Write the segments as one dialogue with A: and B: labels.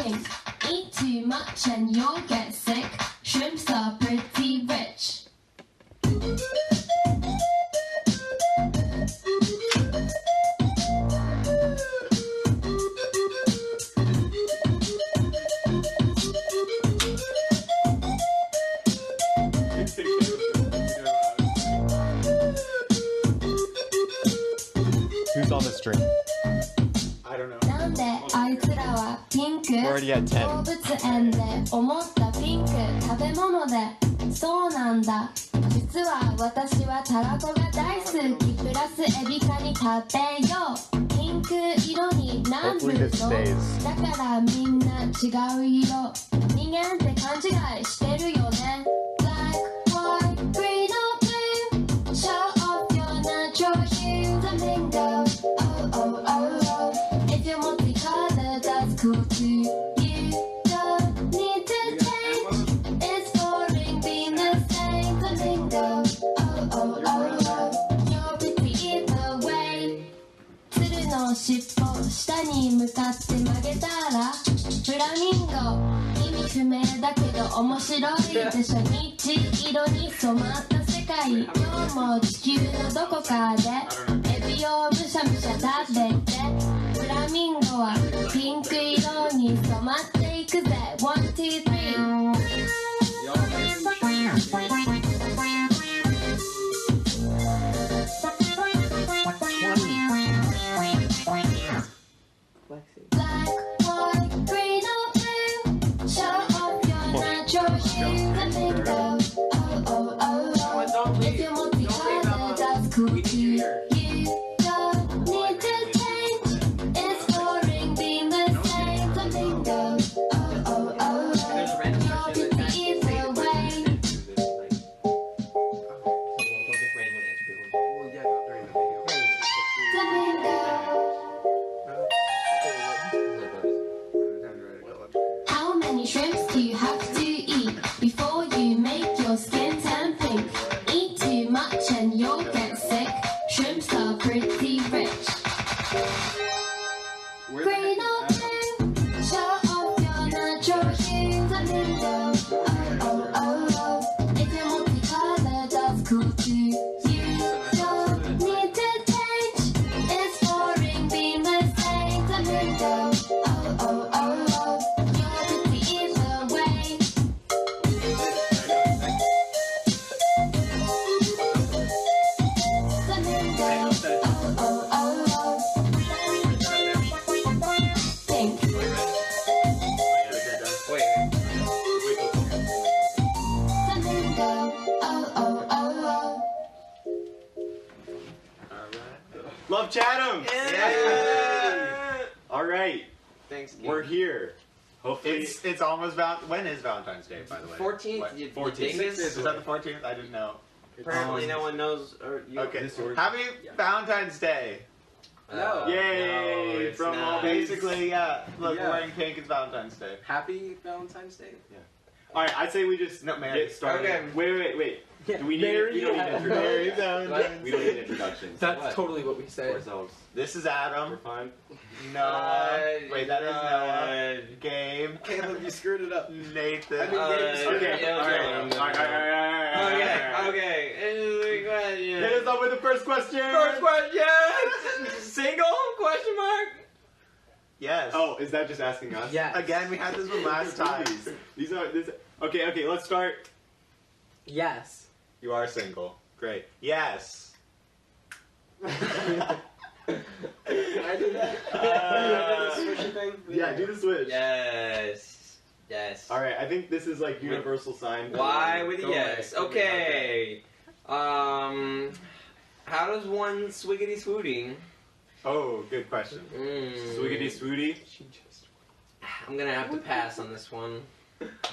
A: think. Eat too much and you'll get sick. Shrimps are pretty rich.
B: Who's on the stream?
C: I don't know.
A: なんであいつらはピンク
B: We're already at 10.
A: 動物園で思ったピンク食べ物でそうなんだ実は私はたらこが大好きプラスエビカニ食べようピンク色になる
B: Hopefully this
A: の
B: stays.
A: だからみんな違う色人間って勘違いしてるよね Black, white, green or blue Show off your natural hue Flamingo Oh, oh, oh, oh If you want the color, that's cool too You don't need to change It's boring being the same Flamingo Oh, oh, oh, oh You're pretty either way 鶴の尻尾下に向かって曲げたらフラミンゴ意味不明だけど面白いでしょ虹色に染まった世界今日も地球のどこかでエビをむしゃむしゃ食べてフラミンゴはピンク色に染まっていくぜ One, two, three Black, white, green or blue Show off your natural hue Flamingo Oh, oh, oh, oh If you want the color, that's cool too You don't need to change It's boring being the same Flamingo Oh, oh, oh, oh You're pretty either way How many shrimps do you have to eat before you make your skin turn pink? Eat too much and you'll get sick. Shrimps are pretty rich. Green or blue, show off your natural hue. Flamingo, oh, oh, oh, oh. If you want the color, that's cool too. You don't need to change. It's boring being the same. Flamingo, oh, oh, oh, oh. You're pretty either way. Flamingo, oh, oh, oh, oh. Pink. Flamingo, oh, oh, oh, oh.
C: Love Chatums!
D: Yeah.
C: All right,
D: Thanks.
C: we're here. Hopefully,
E: It's almost when is Valentine's Day, by the way?
D: 14th.
E: What?
D: You
C: 14th.
D: dig this?
E: Is that the 14th? I didn't know.
D: Apparently, no one knows. Or you.
E: Okay. Happy Valentine's Day!
D: No.
E: Yay!
D: it's
E: From
D: not.
E: basically, yeah. Look,
F: Yeah.
E: wearing pink is Valentine's Day.
F: Happy Valentine's Day.
C: all right. I'd say we just
E: No, Mary.
C: get started.
D: Okay.
C: Wait. Do we need? We don't need
E: Merry
C: introductions.
E: Valentine's
C: We don't need introductions.
F: That's
D: What?
F: totally what we
C: For
F: say.
C: ourselves.
E: This is
C: We're
E: Adam.
C: fine.
E: Noah. Wait, that is Noah. Gabe.
F: Caleb, you screwed it up.
E: Nathan.
F: I mean, Gabe's
C: Okay.
D: yeah,
C: All right.
D: Okay.
C: Hit us up with the first question.
D: First question. Single? Question mark.
E: Yes.
C: Oh, is that just asking us?
F: Yes.
E: Again, we had this one last time.
C: These are this. Okay. Let's start.
F: Yes.
E: You are single. Great. Yes.
F: I do that. I do the switchy thing.
C: Yeah, do the switch.
D: Yes.
C: All right. I think this is like universal sign.
D: Why with a
F: Go
D: yes?
F: away.
D: Okay. How does one swiggity swooting?
E: Oh, good question.
C: Swiggity swooty.
D: I'm gonna have to pass on this one.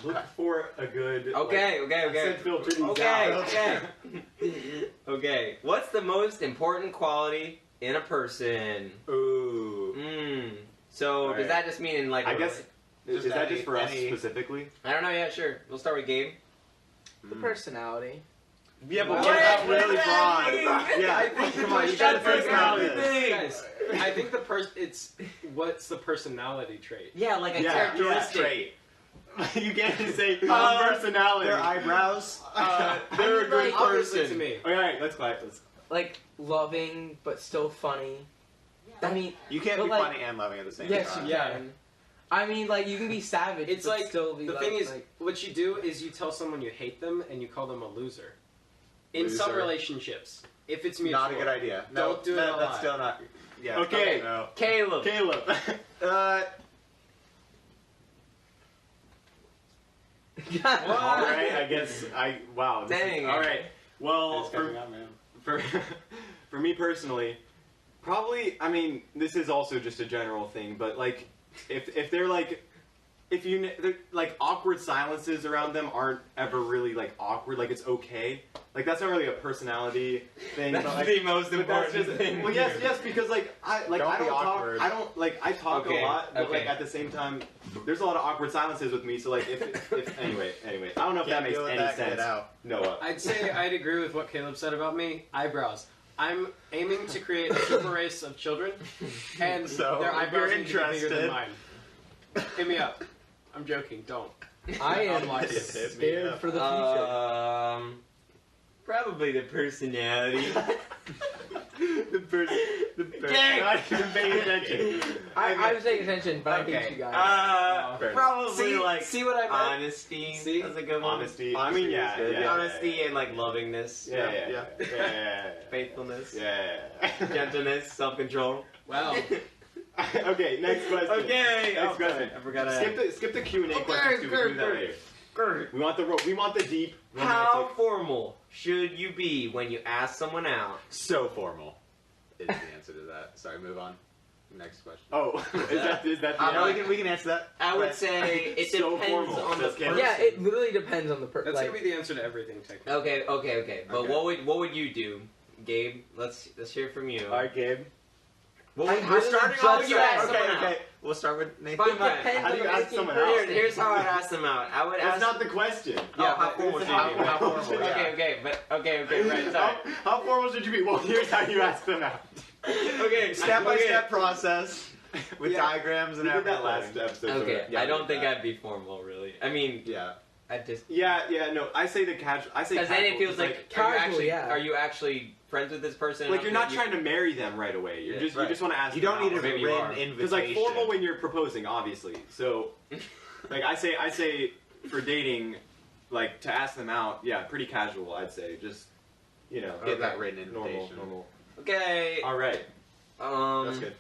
C: Look for a good.
D: Okay.
C: I said filter these out.
D: Okay. What's the most important quality in a person?
E: Ooh.
D: So
C: All
D: does
C: right.
D: that just mean in like?
C: I guess. Is that just for us
E: any-
C: specifically?
D: I don't know. Yeah, sure. We'll start with Gabe.
F: The personality.
D: Yeah, but
E: What?
D: what about really
E: What?
D: broad? Yeah,
E: I think
D: come on, you got a personality.
F: Guys, I think it's what's the personality trait?
D: Yeah, like a
C: Yeah,
D: characteristic.
C: trait. You can't just say personality.
E: Their eyebrows.
C: They're a good
F: Like, obviously to
C: person.
F: me.
C: Okay, alright, let's quiet.
B: Like loving but still funny. I mean,
E: You can't
B: But,
E: be
B: like-
E: funny and loving at the same
B: yes,
E: time.
B: you can. I mean, like you can be savage.
F: It's
B: but
F: like
B: still be
F: the
B: like,
F: thing is,
B: like,
F: what you do is you tell someone you hate them and you call them a loser. In some
E: Loser.
F: relationships, if it's mutual.
E: Not a good idea. No,
F: Don't do it a
E: That's
F: lot.
E: still not. Yeah.
C: Okay.
E: No.
D: Caleb.
C: Caleb. Alright, I guess wow.
D: Dang.
C: Alright. Well,
E: It's catching on, man.
C: for me personally, probably, I mean, this is also just a general thing, but like, if they're like, they're, like, awkward silences around them aren't ever really like awkward, like it's okay. Like that's not really a personality thing.
D: That's
C: but, like,
D: the most
C: but that's
D: important
C: just,
D: thing.
C: well, yes, because like I
E: Don't
C: don't
E: be
C: talk.
E: awkward.
C: I don't like I talk
D: Okay,
C: a lot, but
D: okay.
C: like at the same time, there's a lot of awkward silences with me. So like if anyway, I don't know if that
E: Can't
C: makes
E: deal with
C: any
E: that,
C: sense.
E: Get out.
C: Noah.
F: I'd say I'd agree with what Caleb said about me. Eyebrows. I'm aiming to create a super race of children, and
E: So,
F: their
E: if
F: eyebrows
E: you're
F: need to be bigger than
E: interested-
F: mine. Hit me up. I'm joking. Don't.
B: I am
F: Unlike it.
E: Hit me
B: scared
E: up.
B: for the future.
D: Probably the personality.
C: the person.
D: Dang.
C: Not even paying attention.
B: I was paying attention, but I
D: Okay.
B: think you guys.
C: Fair enough.
D: Probably like
F: See what I meant?
D: honesty.
F: See?
D: That's a good one.
C: Honesty. I mean, yeah,
E: Honesty is good,
C: yeah,
D: Honesty and like lovingness.
C: Yeah.
D: Faithfulness.
C: Yeah.
D: Gentleness. Self-control.
F: Wow.
C: Okay, next question.
D: Okay.
C: Next question.
D: I forgot to.
C: Skip the Q&A questions too. We can do that later. We want the deep.
D: How
C: romantic.
D: formal should you be when you ask someone out?
E: So formal is the answer to that. Sorry, move on. Next question.
C: Oh, is that the
E: No,
C: answer?
E: we can answer that.
D: I would say it
C: So
D: depends
C: formal.
D: on the
C: Says Caleb.
D: person.
B: Yeah, it literally depends on the person.
F: That's
B: Like,
F: gonna be the answer to everything, technically.
D: Okay. But
C: Okay.
D: what would you do, Gabe? Let's hear from you.
C: Alright, Gabe.
D: What
B: I-
D: would,
B: I
D: we're
B: would
D: starting
B: judge
D: off. You
B: that.
D: ask someone out.
E: Okay. We'll start with Nathan.
D: Fine,
B: it
D: fine.
B: depends
C: How do
B: on
C: you
B: the
C: ask
B: freaking
C: someone
B: person.
C: out?
D: Here's how I'd ask them out. I would
C: That's
D: ask.
C: not the question.
D: Yeah, how
C: but
D: formal
C: it's
D: should you be?
E: How formal, yeah.
D: Okay, right, sorry.
C: How formal should you be? Well, here's how you ask them out.
D: Okay,
E: Step-by-step process with
C: Yeah.
E: diagrams
C: We
E: and
C: did
E: everything.
C: that last episode.
D: Okay,
E: Yeah,
D: I
E: we
D: don't
E: did
D: think
E: that.
D: I'd be formal, really. I mean,
E: Yeah.
D: I'd just.
C: Yeah, no. I say the casual. I say
D: Because
C: casual.
D: then it feels like,
B: casual,
D: are you actually friends with this person?
C: like
D: enough
C: you're
D: that
C: not trying to marry them right away. You
D: Yeah,
C: just
E: right.
C: want to ask.
E: You don't need a
C: them out.
D: maybe you are.
E: written invitation.
C: Because like formal when you're proposing, obviously. So, like I say for dating, like to ask them out, yeah, pretty casual. I'd say just
E: get that written invitation.
C: normal.
D: Okay.
C: All right,
E: That's good.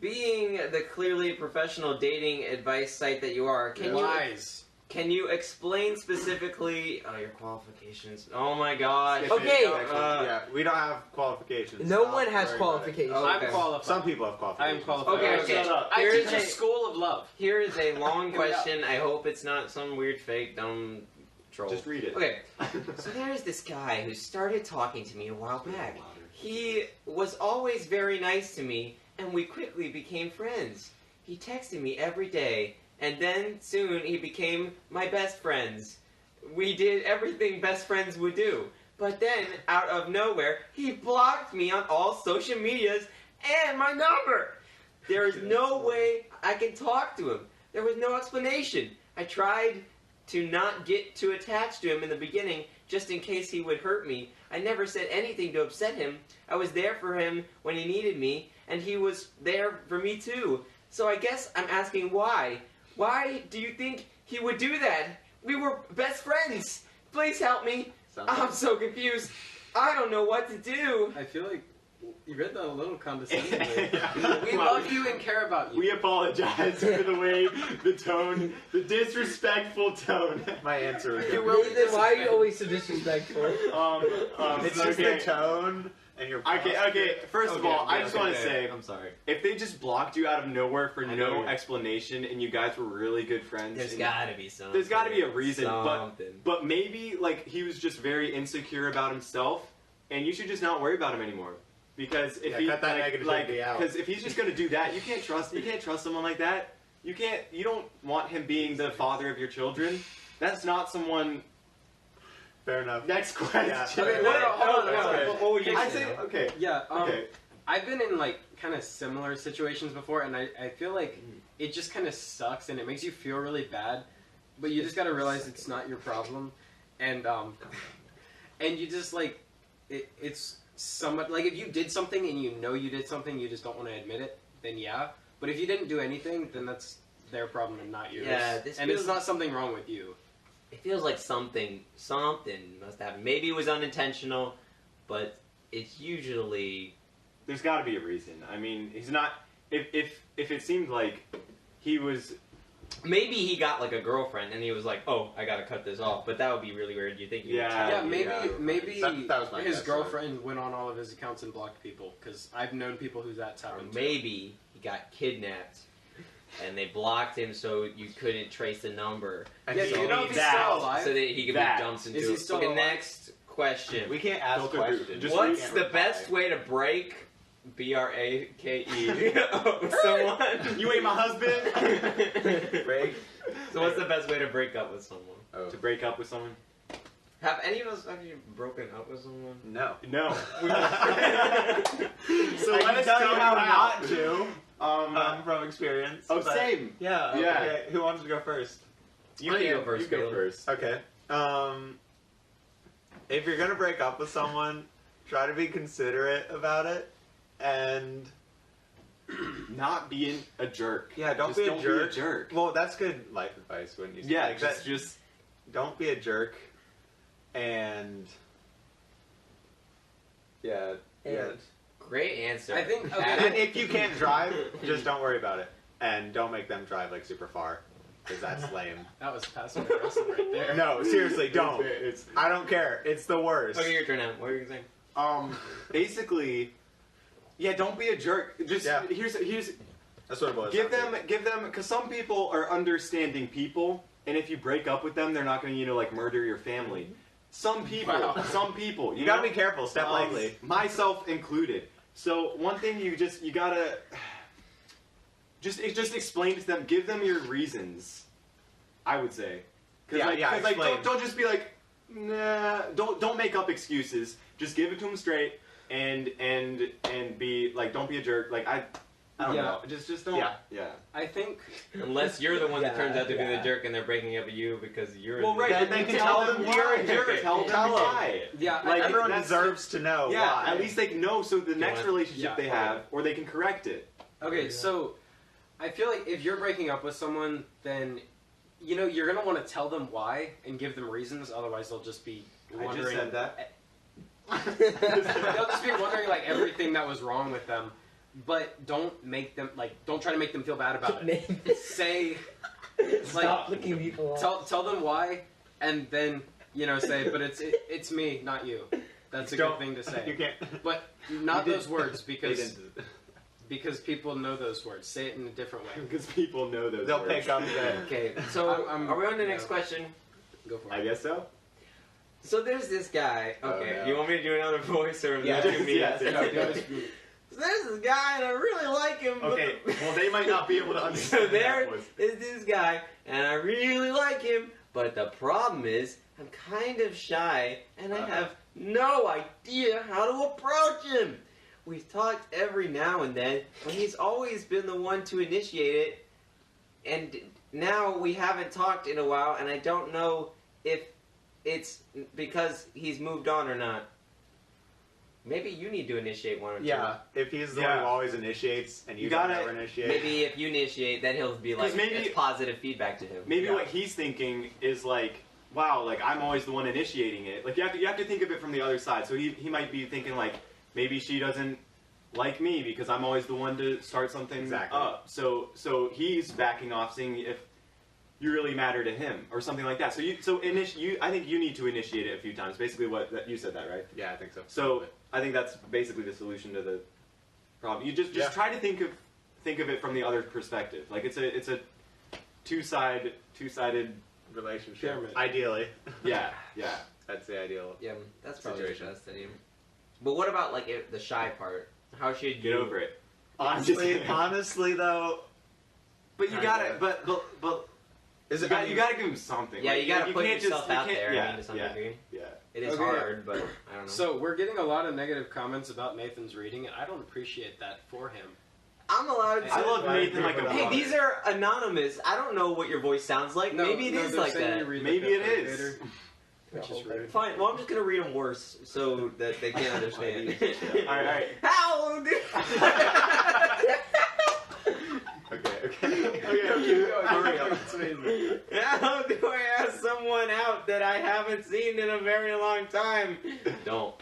D: Being the clearly professional dating advice site that you are,
F: Lies.
D: can you explain specifically your qualifications? Oh my gosh.
C: Skip it.
B: Okay.
E: Yeah, we don't have qualifications.
B: No
E: Stop
B: one has
E: worrying about it.
B: qualifications.
D: Oh,
F: I'm
D: okay.
F: qualified.
E: Some people have
F: I
E: qualifications.
F: am qualified.
D: Okay.
C: Shut up.
F: I
D: Here's
F: teach a
D: a-
F: school of love.
D: Here is a long
F: Here we go.
D: question. I hope it's not some weird fake dumb troll.
C: Just read it.
D: Okay. So there's this guy who started talking to me a while back. He was always very nice to me, and we quickly became friends. He texted me every day, and then soon he became my best friends. We did everything best friends would do. But then, out of nowhere, he blocked me on all social medias and my number. There is no way I can talk to him. There was no explanation. I tried to not get too attached to him in the beginning, just in case he would hurt me. I never said anything to upset him. I was there for him when he needed me, and he was there for me too. So I guess I'm asking why. Why do you think he would do that? We were best friends. Please help me. I'm so confused. I don't know what to do.
F: I feel like you read that a little condescendingly. We
C: Wow.
F: love you and care about you.
C: We apologize for the way, the tone, the disrespectful tone.
E: My answer is
F: You will-
B: Nathan, why are you always so disrespectful?
E: it's just
C: okay.
E: the tone and your
C: Okay. First of all, I just want to say,
D: I'm sorry.
C: if they just blocked you out of nowhere for
D: I know
C: no
D: you're-
C: explanation, and you guys were really good friends,
D: There's
C: and-
D: gotta be something.
C: There's gotta be a reason,
D: Something.
C: but maybe like he was just very insecure about himself, and you should just not worry about him anymore. Because if
E: Yeah,
C: he
E: cut that negativity out.
C: because if he's just gonna do that, you can't trust someone like that. You don't want him being the father of your children. That's not someone
E: Fair enough.
C: Next question.
E: Yeah.
F: Okay, no, hold on.
D: What would you
C: I
D: say?
C: say okay.
F: Yeah.
C: Okay.
F: I've been in like kind of similar situations before, and I feel like it just kind of sucks, and it makes you feel really bad. But you just gotta realize it's not your problem, and you just like it's somewhat like if you did something and you know you did something, you just don't want to admit it. Then yeah. But if you didn't do anything, then that's their problem and not yours.
D: Yeah,
F: and it's not something wrong with you.
D: It feels like something must happen. Maybe it was unintentional, but it's usually.
C: There's got to be a reason. I mean, he's not. If it seemed like he was.
D: Maybe he got like a girlfriend and he was like, "Oh, I gotta cut this off." But that would be really weird. You think? He would
C: Yeah.
D: tell
F: Yeah,
D: you?
F: maybe
E: That was my
F: his
E: guess,
F: girlfriend went on all of his accounts and blocked people because I've known people who that's
D: Or
F: happened.
D: maybe he got kidnapped and they blocked him so you couldn't trace the number.
F: Yeah,
D: so
F: do you know if he's
C: that-
F: still alive?
D: So that he could
C: That.
D: be dumped into.
F: Is he still
D: Okay,
F: alive?
D: next question.
E: We can't ask
C: Filter
E: questions.
C: group. Just
D: What's
E: can't
D: the
E: reply.
D: best way to break B-R-A-K-E someone?
C: You ain't my husband.
E: Break?
D: So what's the best way to break up with someone?
E: Oh.
C: To break up with someone?
D: Have any of us actually broken up with someone?
E: No.
C: No. so
E: I
C: let
E: can
C: us
E: tell you how
C: out.
E: not to. From experience.
C: Oh,
E: but-
C: same.
E: Yeah.
C: Yeah.
E: Okay. Who wants to go first?
C: You
D: Why don't you
C: can
D: go first,
C: You go
D: Caleb?
C: first.
E: Okay. If you're gonna break up with someone, try to be considerate about it, and
C: Not being a jerk.
E: yeah, don't
C: Just
E: be a
C: don't
E: jerk.
C: Be a jerk.
E: Well, that's good life advice, wouldn't you say?
C: Yeah,
E: Like,
C: just
E: don't be a jerk, and yeah.
D: Great answer.
F: I think- okay.
E: And if you can't drive, just don't worry about it, and don't make them drive like super far, because that's lame.
F: That was passive aggressive right there.
E: No, seriously, don't.
C: It's
E: I don't care. It's the worst.
D: Okay, your turn now. What are you saying?
C: basically, yeah. Don't be a jerk. Just
E: Yeah.
C: here's
E: That's what it was.
C: give them because some people are understanding people, and if you break up with them, they're not going to like murder your family. Some people,
E: You gotta
C: know?
E: be careful. Step lightly.
C: Myself included. So one thing you gotta just explain to them. Give them your reasons. I would say.
E: Yeah, explain.
C: don't just be like, nah. Don't make up excuses. Just give it to them straight, and be like, don't be a jerk. Like I don't
F: Yeah.
C: know. Just don't.
E: Yeah.
C: Yeah.
F: I think
D: Unless you're the one that turns out to be the jerk and they're breaking up with you because you're.
C: Well, right.
E: Then
C: Then
E: they can
C: tell
E: tell
C: them
E: them
C: you're a
E: why.
C: jerk.
E: Okay.
C: Tell them
E: Tell them.
C: why.
F: yeah.
C: Like,
E: Everyone
C: that's-
E: deserves to know
C: Yeah,
E: why.
C: at least they know so the next
D: want-
C: relationship
F: yeah,
C: they have, or they can correct it.
F: Okay, so I feel like if you're breaking up with someone, then you're gonna want to tell them why and give them reasons. Otherwise, they'll just be wondering.
C: I just said that.
F: They'll just be wondering like everything that was wrong with them. But don't try to make them feel bad about it. Say,
G: Stop looking people off.
F: tell them why, and then say, but it's me, not you. That's a good thing to
E: You
F: say.
E: can't.
F: But not
E: You
F: those
E: did-
F: words
E: They
F: because
E: didn't-
F: because people know those words. Say it in a different way.
C: Because people know those
E: They'll
C: words.
E: pick up that.
D: Okay, so
F: I'm-
D: are we on the next
F: yeah.
D: question?
F: Go for
C: I
F: it.
C: guess so.
D: So there's this guy.
E: Oh,
D: Okay,
E: no.
D: you want me to do another voice or
E: Yeah,
D: just me?
C: yes,
F: No,
C: yes.
F: go to-
D: So there's this guy and I really like him. but
E: Okay,
D: the-
E: well they might not be able to understand
D: So there
E: that voice.
D: is this guy, and I really like him, but the problem is I'm kind of shy, and I have no idea how to approach him. We've talked every now and then, but he's always been the one to initiate it, and now we haven't talked in a while, and I don't know if it's because he's moved on or not. Maybe you need to initiate one or two.
E: Yeah, if he's the one
C: Yeah.
E: who always initiates and you,
C: You
E: don't
C: gotta-
E: ever initiate.
D: Maybe if you initiate, then he'll be like,
C: 'Cause maybe-
D: it's positive feedback to him.
C: Maybe
E: Yeah.
C: what he's thinking is like, wow, like I'm always the one initiating it. Like you have to think of it from the other side. So he might be thinking like, maybe she doesn't like me because I'm always the one to start something
E: Exactly.
C: up. So he's backing off, seeing if you really matter to him or something like that. I think you need to initiate it a few times. Basically, you said that, right?
E: Yeah, I think so.
C: So I think that's basically the solution to the problem. You just
E: Yeah.
C: try to think of it from the other perspective. Like it's a two-sided.
E: relationship.
F: Pyramid.
E: Ideally,
C: Yeah.
E: that's the ideal.
D: Yeah, that's probably
E: Situation.
D: the best anyway. But what about like the shy part? How should
C: Get
D: you
C: over it.
E: Honestly though,
C: But you
E: Kinda.
C: got it. But
E: Is it?
C: You gotta give them something.
D: Yeah,
C: Like,
D: you gotta put
C: can't
D: yourself
C: you
D: out
C: can't-
D: there.
C: Yeah,
D: I mean, to some degree.
C: yeah.
D: It is
F: Okay.
D: hard, but I don't know.
F: So we're getting a lot of negative comments about Nathan's reading, and I don't appreciate that for him.
D: I'm allowed to.
C: I love Nathan like a
D: Hey,
C: brother.
D: these are anonymous. I don't know what your voice sounds like. Maybe it is
F: they're
D: like
F: saying
D: that.
F: you read
C: Maybe
F: like
C: it
F: a
C: is.
F: theater, which is rude.
D: Fine. Well, I'm just gonna read them worse so that they can't understand.
C: Alright.
D: How do?
E: Okay.
C: Hurry up.
D: How do I ask someone out that I haven't seen in a very long time? Don't.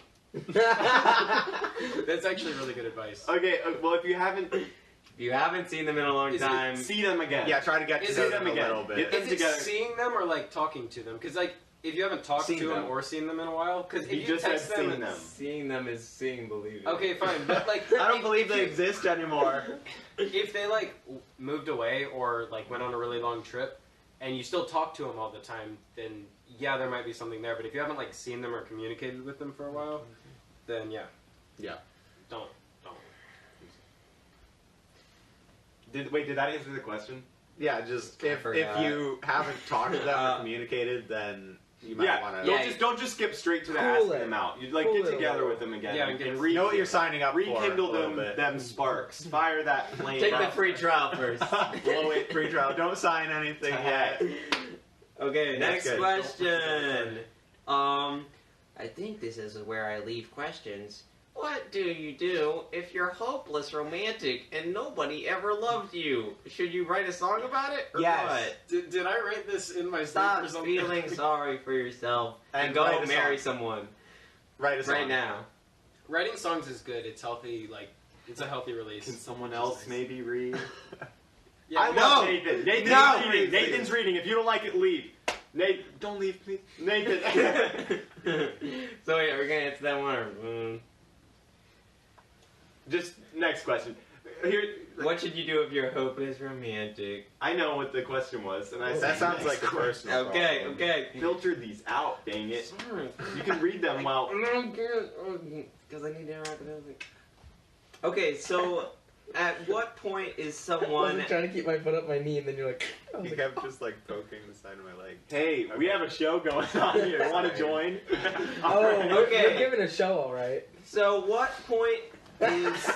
F: That's actually really good advice.
C: Okay, well, if you haven't,
D: If you haven't seen them in a long
F: Is it
D: time,
C: see them again.
E: Yeah, try to get to
F: Is
E: know
F: it
E: them a
C: again?
E: little bit.
C: Get them
F: Is it
C: together.
F: seeing them or like talking to them? Because like if you haven't talked
C: Seen
F: to them
C: them.
F: or seen them in a while, because if
C: He
F: you
C: just said
F: text them,
C: seen them.
D: seeing them is seeing believing.
F: okay, fine, but like
E: I don't believe
F: if
E: they
F: you-
E: exist anymore.
F: If they like moved away or like went on a really long trip, and you still talk to them all the time, then yeah, there might be something there. But if you haven't like seen them or communicated with them for a while, then yeah, don't.
C: Did that answer the question?
E: Yeah, just
D: I
E: if
D: forgot.
E: you haven't talked to them or communicated, then you might want to.
D: Yeah.
C: Don't just skip straight to the
G: Cool
C: asking
G: it.
C: them out. You like
G: Cool
C: get
G: it
C: together
G: a
C: with them again
F: Yeah,
C: and
F: and
E: You know what you're signing up
C: rekindle
E: for. a little bit.
C: them sparks. Fire that flame.
D: Take the
C: up.
D: free trial first.
E: Blow it pre-trial. Don't sign anything yet.
D: Okay,
E: That's
D: next
E: good.
D: question. I think this is where I leave questions. What do you do if you're hopeless romantic and nobody ever loved you? Should you write a song about it or
E: Yes.
D: what?
F: Did I write this in my sleep
D: Stop
F: or something?
D: feeling sorry for yourself and go
E: write a
D: marry
E: song.
D: someone
E: Right,
D: right now.
F: Writing songs is good. It's healthy. Like it's a healthy release.
C: Can someone else maybe read?
F: Yeah,
C: I
F: no.
C: love Nathan. Nathan's
D: No.
C: reading. Nathan's reading. If you don't like it, leave. Nate, don't leave, please. Nathan.
D: So yeah, we're gonna answer that one. Or,
C: Just next question. Here,
D: what should you do if you're hopeless romantic?
C: I know what the question was, and I said
E: That sounds
C: next
E: like a
C: question.
E: personal
D: Okay,
E: problem.
D: okay.
C: Filter these out, dang it.
D: Sorry.
C: You can read them well.
D: Because I need to interact with everything. Okay, so at what point is
G: I
D: someone...
G: was trying to keep my foot up my knee, and then you're like, I was
E: You
G: like,
E: kept just like poking the side of my leg.
C: Hey, we have a show going on here. Want to join?
G: oh,
D: Okay.
G: we're giving a show, all right.
D: So what point is...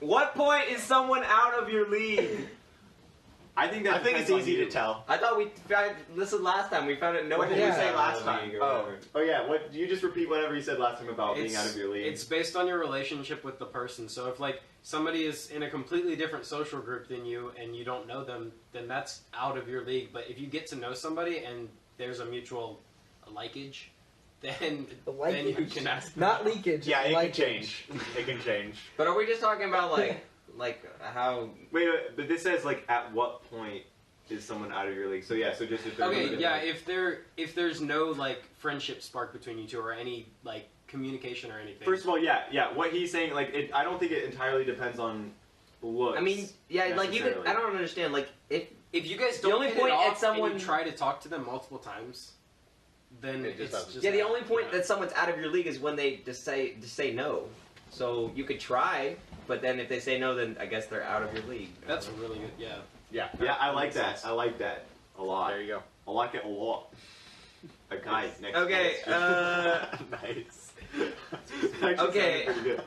D: What point is someone out of your league?
C: I think that
E: I think it's
C: depends on
E: easy
C: you.
E: to tell.
D: I thought we found... This is last time. We found it. No
E: What
D: one
E: did
G: you
D: was
G: say
D: out
E: last
D: of the
E: time?
D: league or
C: Oh,
D: whatever.
C: oh yeah. What? You just repeat whatever you said last time about being
F: It's-
C: out of your league.
F: It's based on your relationship with the person. So if like somebody is in a completely different social group than you and you don't know them, then that's out of your league. But if you get to know somebody and there's a mutual likeage, then
G: The
F: then you
G: leakage.
F: can ask. them
G: Not
F: out.
G: leakage.
E: Yeah, it
G: leakage.
E: can change. It can change.
D: But are we just talking about like how...
C: Wait, but this says like at what point is someone out of your league? So yeah, so just if they're
F: Okay,
C: really
F: yeah.
C: different.
F: If there's no like friendship spark between you two or any like communication or anything.
C: First of all, yeah. What he's saying, like, I don't think it entirely depends on looks.
D: I mean, yeah, like you could...
C: necessarily.
D: I don't understand. Like, if
F: if you guys
D: The
F: don't
D: only
F: hit
D: point
F: it
D: at
F: off
D: someone-
F: and you try to talk to them multiple times, then
E: It just
F: it's
E: doesn't-
F: just
D: Yeah, the only point
F: yeah.
D: that someone's out of your league is when they just say no. So you could try, but then if they say no, then I guess they're out of your league.
F: That's really good. Yeah.
C: Yeah, I like that. I like that a lot.
E: There you go.
C: I like it a lot. Okay, next.
D: Okay,
E: Nice.
C: Actually
D: Okay.
C: sounded pretty good.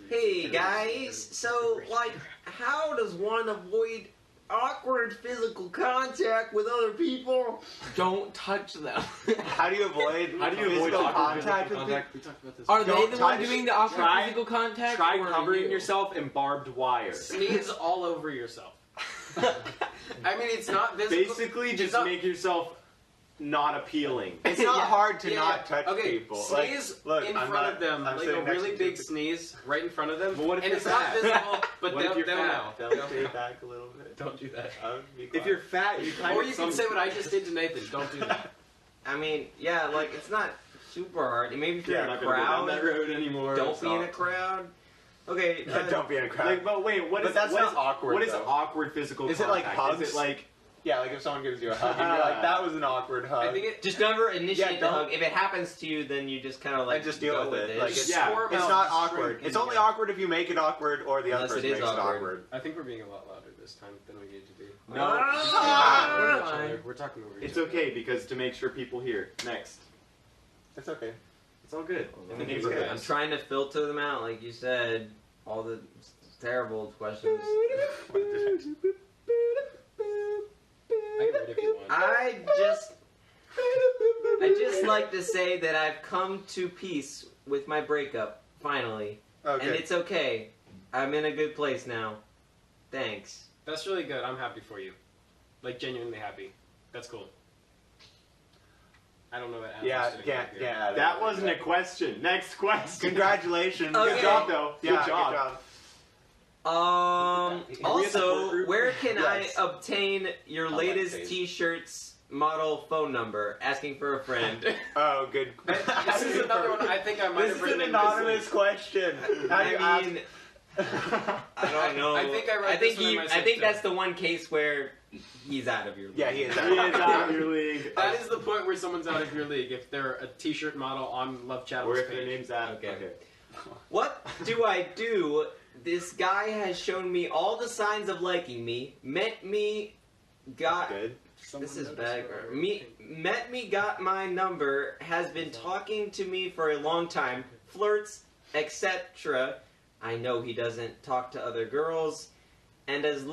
D: hey guys, so like, how does one avoid awkward physical contact with other people?
B: Don't touch them.
E: How do you avoid
C: avoid
E: physical
C: awkward
E: contact
C: physical
E: with people?
F: We talked about this.
B: Are they
E: Don't
B: the one
E: touch-
B: doing the awkward
C: try-
B: physical contact?
C: Try
B: or
C: covering
B: you?
C: yourself in barbed wire.
F: Sneeze all over yourself. I mean, it's not visible.
C: Basically, just
F: not-
C: make yourself not appealing.
E: It's not
F: Yeah.
E: hard to
F: Yeah,
E: not
F: yeah.
E: touch
F: Okay,
E: people.
F: sneeze
E: Look,
F: in
E: I'm
F: front
E: not-
F: of them,
E: I'm
F: like
E: sitting
F: a
E: next
F: really
E: to
F: big
E: two
F: sneeze right in front of them.
C: But what if
F: and
C: you're
F: it's not
C: fat?
F: visible, but
C: What if
F: they'll
C: you're
F: know.
C: fat?
E: They'll stay back a little bit.
F: Don't do that.
E: Be
C: If
E: quiet.
C: you're fat, you kind
F: Or
C: of
F: you can say what I just did to Nathan. Don't do that.
D: I mean, yeah, like it's not super hard. Maybe if you're
C: Yeah,
D: in
C: I'm
D: a
C: not gonna go down
D: crowd,
C: that road anymore.
D: don't be in a crowd. Okay,
E: Don't be in a crowd.
C: Like, but wait, what
E: But
C: is
E: that's
C: what
E: not
C: is-
E: awkward,
C: What is
E: though.
C: awkward physical
E: Is it like
C: contact?
E: hugs?
C: Is it like
E: yeah, like if someone gives you a hug and you're like, that was an awkward hug.
F: I think it.
D: just never initiate
E: Yeah,
D: the
E: don't-
D: hug. If it happens to you, then you just kind of like
E: just deal
D: go
E: with it. Like,
F: Just
C: yeah,
F: squirm
E: it's
F: out
E: not
F: and
E: awkward.
F: shrink
E: It's
F: in
E: only
F: there.
E: awkward if you make it awkward or the other
D: Unless it
E: person
D: is
E: makes it
D: awkward.
E: awkward.
F: I think we're being a lot louder this time than we need to be.
C: no?
D: Ah!
F: We're talking over.
C: It's
F: each other.
C: okay because to make sure people hear. Next.
E: It's okay.
C: It's all good. In the
D: Okay,
C: neighborhood.
D: I'm trying to filter them out, like you said. All the terrible questions.
F: I can read if you want.
D: I just like to say that I've come to peace with my breakup, finally.
E: Okay.
D: And it's okay. I'm in a good place now. Thanks.
F: That's really good. I'm happy for you. Like, genuinely happy. That's cool. I don't know what Adam's
E: Yeah,
F: sitting
E: can't,
F: up here.
E: can't.
C: That wasn't a question. Next question.
E: Congratulations.
D: Okay.
C: Good job, though.
E: Yeah,
C: Good job.
D: Also,
C: group?
D: where can
E: Yes.
D: I obtain your
E: On that
D: latest
E: page.
D: t-shirts model phone number? Asking for a friend.
E: Oh, good.
F: This is another one I think I might
E: This
F: have
E: is
F: written
E: an
F: in
E: anonymous question. How do you
D: I mean,
E: ask?
D: I don't know.
F: I think I read
D: think
F: this one myself,
D: I think
F: too.
D: that's the one case where he's out of your league.
E: Yeah, he is.
C: He is out of your league.
F: That is the point where someone's out of your league if they're a t-shirt model on Love Chatums
C: Or if
F: page.
C: their name's out.
D: Okay. What do I do? This guy has shown me all the signs of liking me. Met me, got.
E: Good.
D: This is bad. Met me, got my number. Has been talking to me for a long time. Flirts, etc. I know he doesn't talk to other girls. And as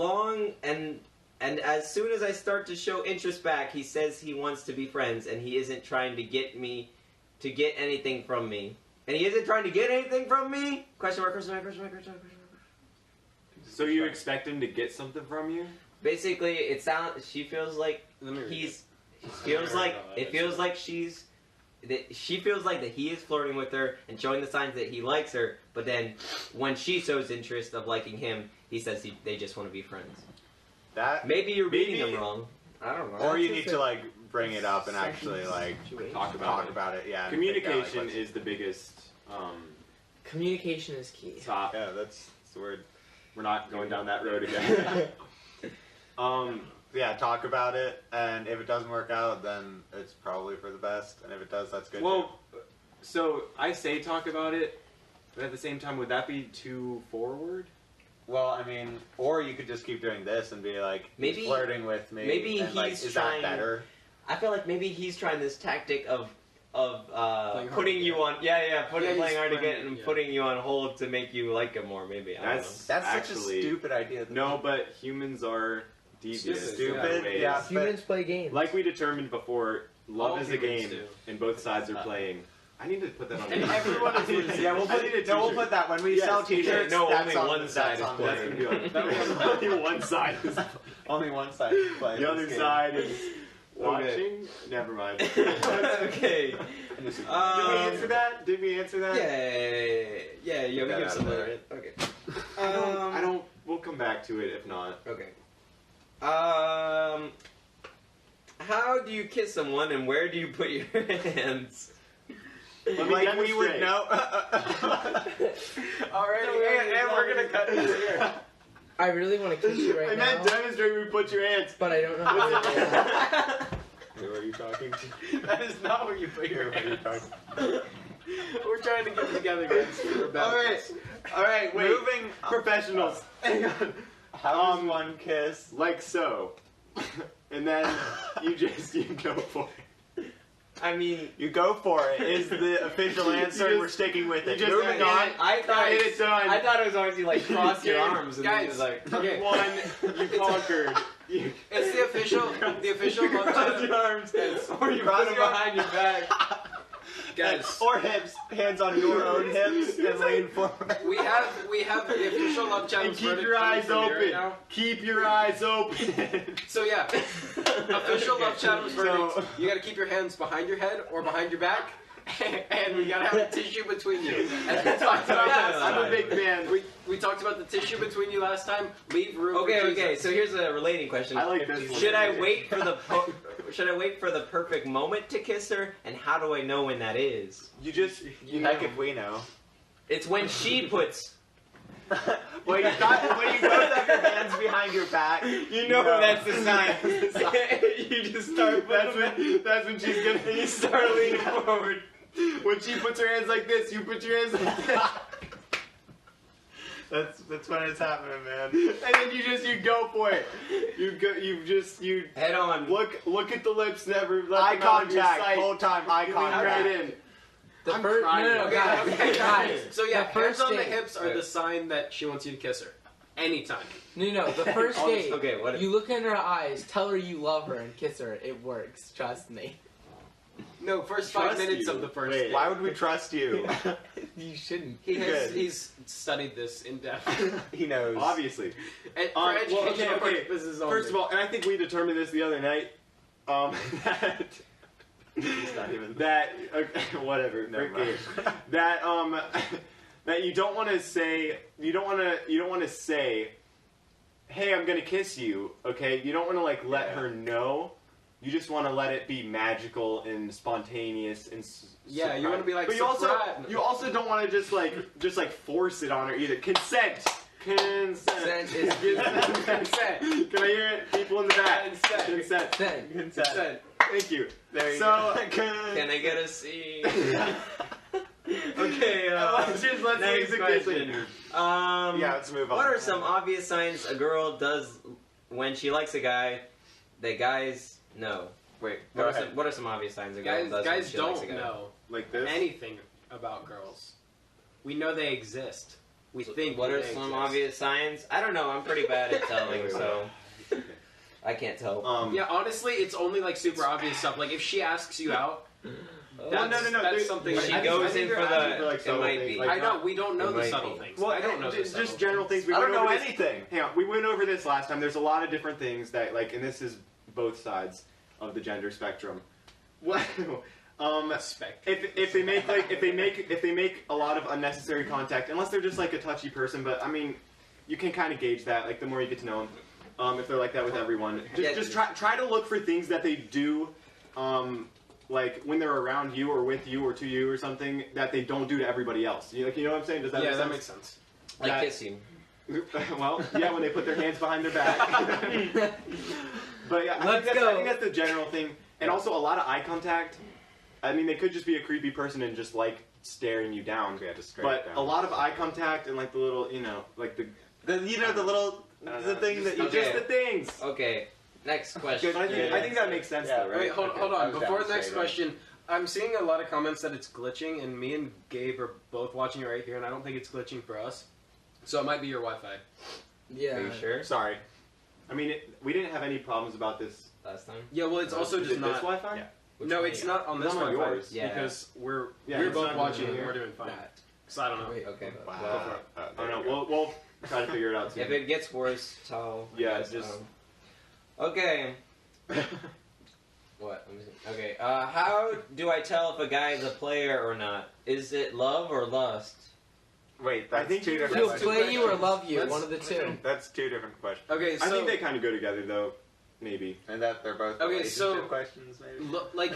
D: soon as I start to show interest back, he says he wants to be friends, and he isn't trying to get me to get anything from me. And he isn't trying to get anything from me? Question mark, question mark, question mark, question mark, question mark.
C: So you expect him to get something from you?
D: Basically, it sounds. She feels like
F: Let me read
D: he's.
F: it.
D: Feels like it feels like she feels like that he is flirting with her and showing the signs that he likes her. But then, when she shows interest of liking him, he says they just want to be friends.
E: That.
D: Maybe you're reading
C: Maybe-
D: him wrong. I don't know.
E: Or you need to like bring it up and actually like
C: Talk about
E: talk
C: it.
E: about it. Yeah. and
C: Communication
E: figure out, like,
C: is the biggest
G: Communication is key.
C: top.
E: Yeah, that's the word.
C: We're not going down that road again.
E: Yeah, talk about it, and if it doesn't work out, then it's probably for the best. And if it does, that's good.
C: Well, so I say talk about it, but at the same time, would that be too forward?
E: Well, I mean, or you could just keep doing this and be like,
D: Maybe-
E: he's flirting with me.
D: maybe
E: and, like,
D: he's
E: is
D: trying-
E: that better?
D: I feel like maybe he's trying this tactic of
F: hard
D: putting
F: to
D: you
F: get.
D: on
F: he's
D: playing hard to get
F: playing-
D: and
F: yeah.
D: putting you on hold to make you like him more. Maybe I don't know.
C: That's
E: That's
C: actually
E: such a stupid idea.
C: No, but humans are devious.
F: Stupid,
C: in ways.
E: yeah.
G: Humans play games.
C: Like we determined before, love
F: All
C: is a
F: humans
C: game,
F: do.
C: and both sides are playing. I need to put that on.
F: And
C: the
F: everyone is losing.
E: Yeah, we'll
C: I
E: put,
C: need a
E: no, we'll
C: t-shirt.
E: put that when we
C: Yes,
E: sell t-shirts.
D: no,
E: that's
D: only
E: on,
D: one
E: that's
D: side is
E: on
C: That's
E: there.
C: gonna be on. Only one side is.
E: Only one side is playing.
C: The other
E: this game.
C: side is watching. Never mind.
D: Okay.
C: Did we answer that? Did we answer that?
D: Yeah. We
E: that
D: give
E: out
D: some
E: of
D: other.
E: there.
D: Okay.
C: I don't. We'll come back to it if not.
D: Okay. How do you kiss someone and where do you put your hands?
C: Let me
E: Like we would
C: demonstrate.
E: know.
F: Alright, and we're gonna cut this here.
G: I really want to kiss you right
C: I
G: now,
C: meant demonstrate where you put your hands.
G: but I don't know how to do that.
E: Who are you talking to?
F: That is not where you put your
E: Who are you
F: hands.
E: talking
F: We're trying to get together, guys. We're about this.
C: Alright, wait.
E: Moving
C: Professionals. Hang on.
E: How does one kiss?
C: Like so. And then you go for it.
D: I mean,
E: You go for it is the official
C: You
E: answer,
C: just-
E: and we're sticking with
C: you
E: it.
C: just
E: Moving
C: get
E: on.
C: it.
D: I thought
C: Get it done.
D: I thought it was always you like cross your
C: Game.
D: arms and
F: Guys,
D: then it's like
F: okay.
C: You won. You conquered. You
F: It's the official Love
D: cross your
F: Chatums.
D: arms or you
E: Cross
D: put them
E: your-
D: behind your back.
F: Guys,
E: Or hips, hands on your own hips, and lean forward.
F: we have the official Love Chatums
C: and keep
F: verdict
C: your
F: coming
C: eyes
F: from me right
C: open.
F: now.
C: Keep your eyes open.
F: So yeah, official Love Chatums verdict. You gotta keep your hands behind your head or behind your back, and we gotta have a tissue between you. As we talked about last
C: I'm a
F: time.
C: big fan.
F: We talked about the tissue between you last time. Leave room.
D: Okay,
F: for
D: okay.
F: Jesus.
D: So here's a relating question.
C: I like this one.
D: Should I wait for the perfect moment to kiss her, and how do I know when that is?
E: You just, heck if we know.
D: It's when she puts.
E: When you both have your hands behind your back,
D: You know that's the sign. You just start.
C: That's when she's gonna.
D: You start leaning forward.
C: When she puts her hands like this, you put your hands like this.
E: That's when it's happening, man.
C: And then you go for it. You
D: Head on.
C: look at the lips, never let
E: Eye
C: them out of your
E: contact.
C: sight.
E: Whole time, eye
C: You lean right
E: contact.
C: in.
G: The
C: I'm
G: first,
C: crying.
G: no, guys,
F: Okay,
G: guys.
F: So yeah,
G: the first
F: hands on the
G: date.
F: hips are the sign that she wants you to kiss her. Anytime.
G: No, the first date.
D: Okay, what?
G: You look in her eyes, tell her you love her, and kiss her. It works. Trust me.
F: No, first
C: Trust
F: 5 minutes
C: you.
F: of the first
C: Wait.
F: date.
E: Why would we trust you?
G: You shouldn't.
F: He's studied this in depth.
E: He knows.
C: Obviously.
F: And for
C: Well,
F: educational
C: okay.
F: purposes only.
C: First of all, and I think we determined this the other night. That
E: He's not even.
C: that okay, whatever.
E: Never
C: forget
E: mind.
C: it. That you don't want to say hey, I'm gonna kiss you. Okay, you don't want to like let her know. You just want to let it be magical and spontaneous and
F: Yeah, you want to be like,
C: but
F: surprise.
C: you also don't want to just like force it on her either. Consent.
G: Consent is
F: Consent.
C: Can I hear it? People in the back.
F: Consent.
C: Consent.
G: Consent.
F: Consent.
C: Thank you.
E: There you
C: So
E: go.
D: Can I get a C?
C: okay, let's
D: Next question.
E: Yeah, let's move on.
D: What are some obvious signs a girl does when she likes a guy that guys know?
E: Wait,
D: What
E: go
D: are, some,
E: ahead.
D: what are some obvious signs a girl does when
F: Guys
D: she likes a
F: don't
D: guy?
F: know
C: Like this?
F: anything about girls. We know they exist. We think
D: What are
F: they
D: some
F: exist.
D: obvious signs? I don't know. I'm pretty bad at telling, so I can't tell.
F: Yeah, honestly, it's only like super obvious stuff. Like if she asks you out,
C: Well,
F: that's,
C: no.
F: that's
C: There's-
F: something.
D: She
F: that-
D: goes
C: I think
D: in
C: they're
D: for
C: asking
D: the.
C: for, like,
D: It
C: subtle
D: might
C: things,
D: be.
C: like-
F: I know we don't know
D: It
F: the
D: might
F: subtle
D: be.
F: things.
C: Well,
F: I don't know the
C: just
F: subtle
C: general things. We
E: I don't
C: went
E: know
C: over this-
E: anything.
C: Hang on, we went over this last time. There's a lot of different things that, like, and this is both sides of the gender spectrum. What? If they make a lot of unnecessary contact, unless they're just like a touchy person, but I mean, you can kind of gauge that. Like the more you get to know them, if they're like that with everyone, just try to look for things that they do. Like when they're around you or with you or to you or something that they don't do to everybody else. You know what I'm saying? Does that make sense?
F: that makes sense.
D: Like
C: That-
D: kiss you.
C: Well, yeah, when they put their hands behind their back. But yeah, I think that's the general thing. And also a lot of eye contact. I mean, they could just be a creepy person and just like staring you down.
E: Yeah, just straight
C: But
E: down.
C: a lot of eye contact and like the little, like the
E: The little the thing that you
D: Okay.
C: just the things.
D: Okay. Next question.
C: But I think that makes sense
E: Yeah,
C: though, right?
F: Wait, hold
E: I
F: on.
E: was
F: Before
E: down
F: the
E: to
F: next
E: say that.
F: question, I'm seeing a lot of comments that it's glitching, and me and Gabe are both watching it right here, and I don't think it's glitching for us. So it might be your Wi-Fi.
G: Yeah.
D: Are you sure?
C: Sorry. I mean, we didn't have any problems about this.
D: Last time.
F: Yeah, well, it's also
C: Is
F: just
C: it
F: not.
C: this Wi-Fi?
E: Yeah.
D: Which
F: No,
D: one
F: it's
D: you
F: not on
C: It's
F: this
C: not on
F: Wi-Fi.
C: yours.
D: Yeah.
F: Because we're
C: Yeah,
F: we're
C: it's
F: both
C: not
F: watching
C: on
F: it, and
C: here.
F: we're doing fine.
G: That.
F: So I don't know.
G: Wait.
D: got? Okay.
E: Wow.
F: Go for
C: I don't know. We'll try to figure it out soon.
D: If it gets worse, tell.
C: Yeah,
D: us,
C: just-
D: Okay. What? Let me see. Okay. How do I tell if a guy is a player or not? Is it love or lust?
E: Wait,
C: I
E: that's
C: think
E: two
C: you-
E: different
G: He'll
E: questions.
G: play you or love you.
F: Let's-
G: One of the two.
E: That's two different questions.
F: Okay, so
C: I think they kind of go together though. Maybe.
E: And that they're both
F: Okay,
E: relationship
F: so-
E: questions, maybe?
F: look, like,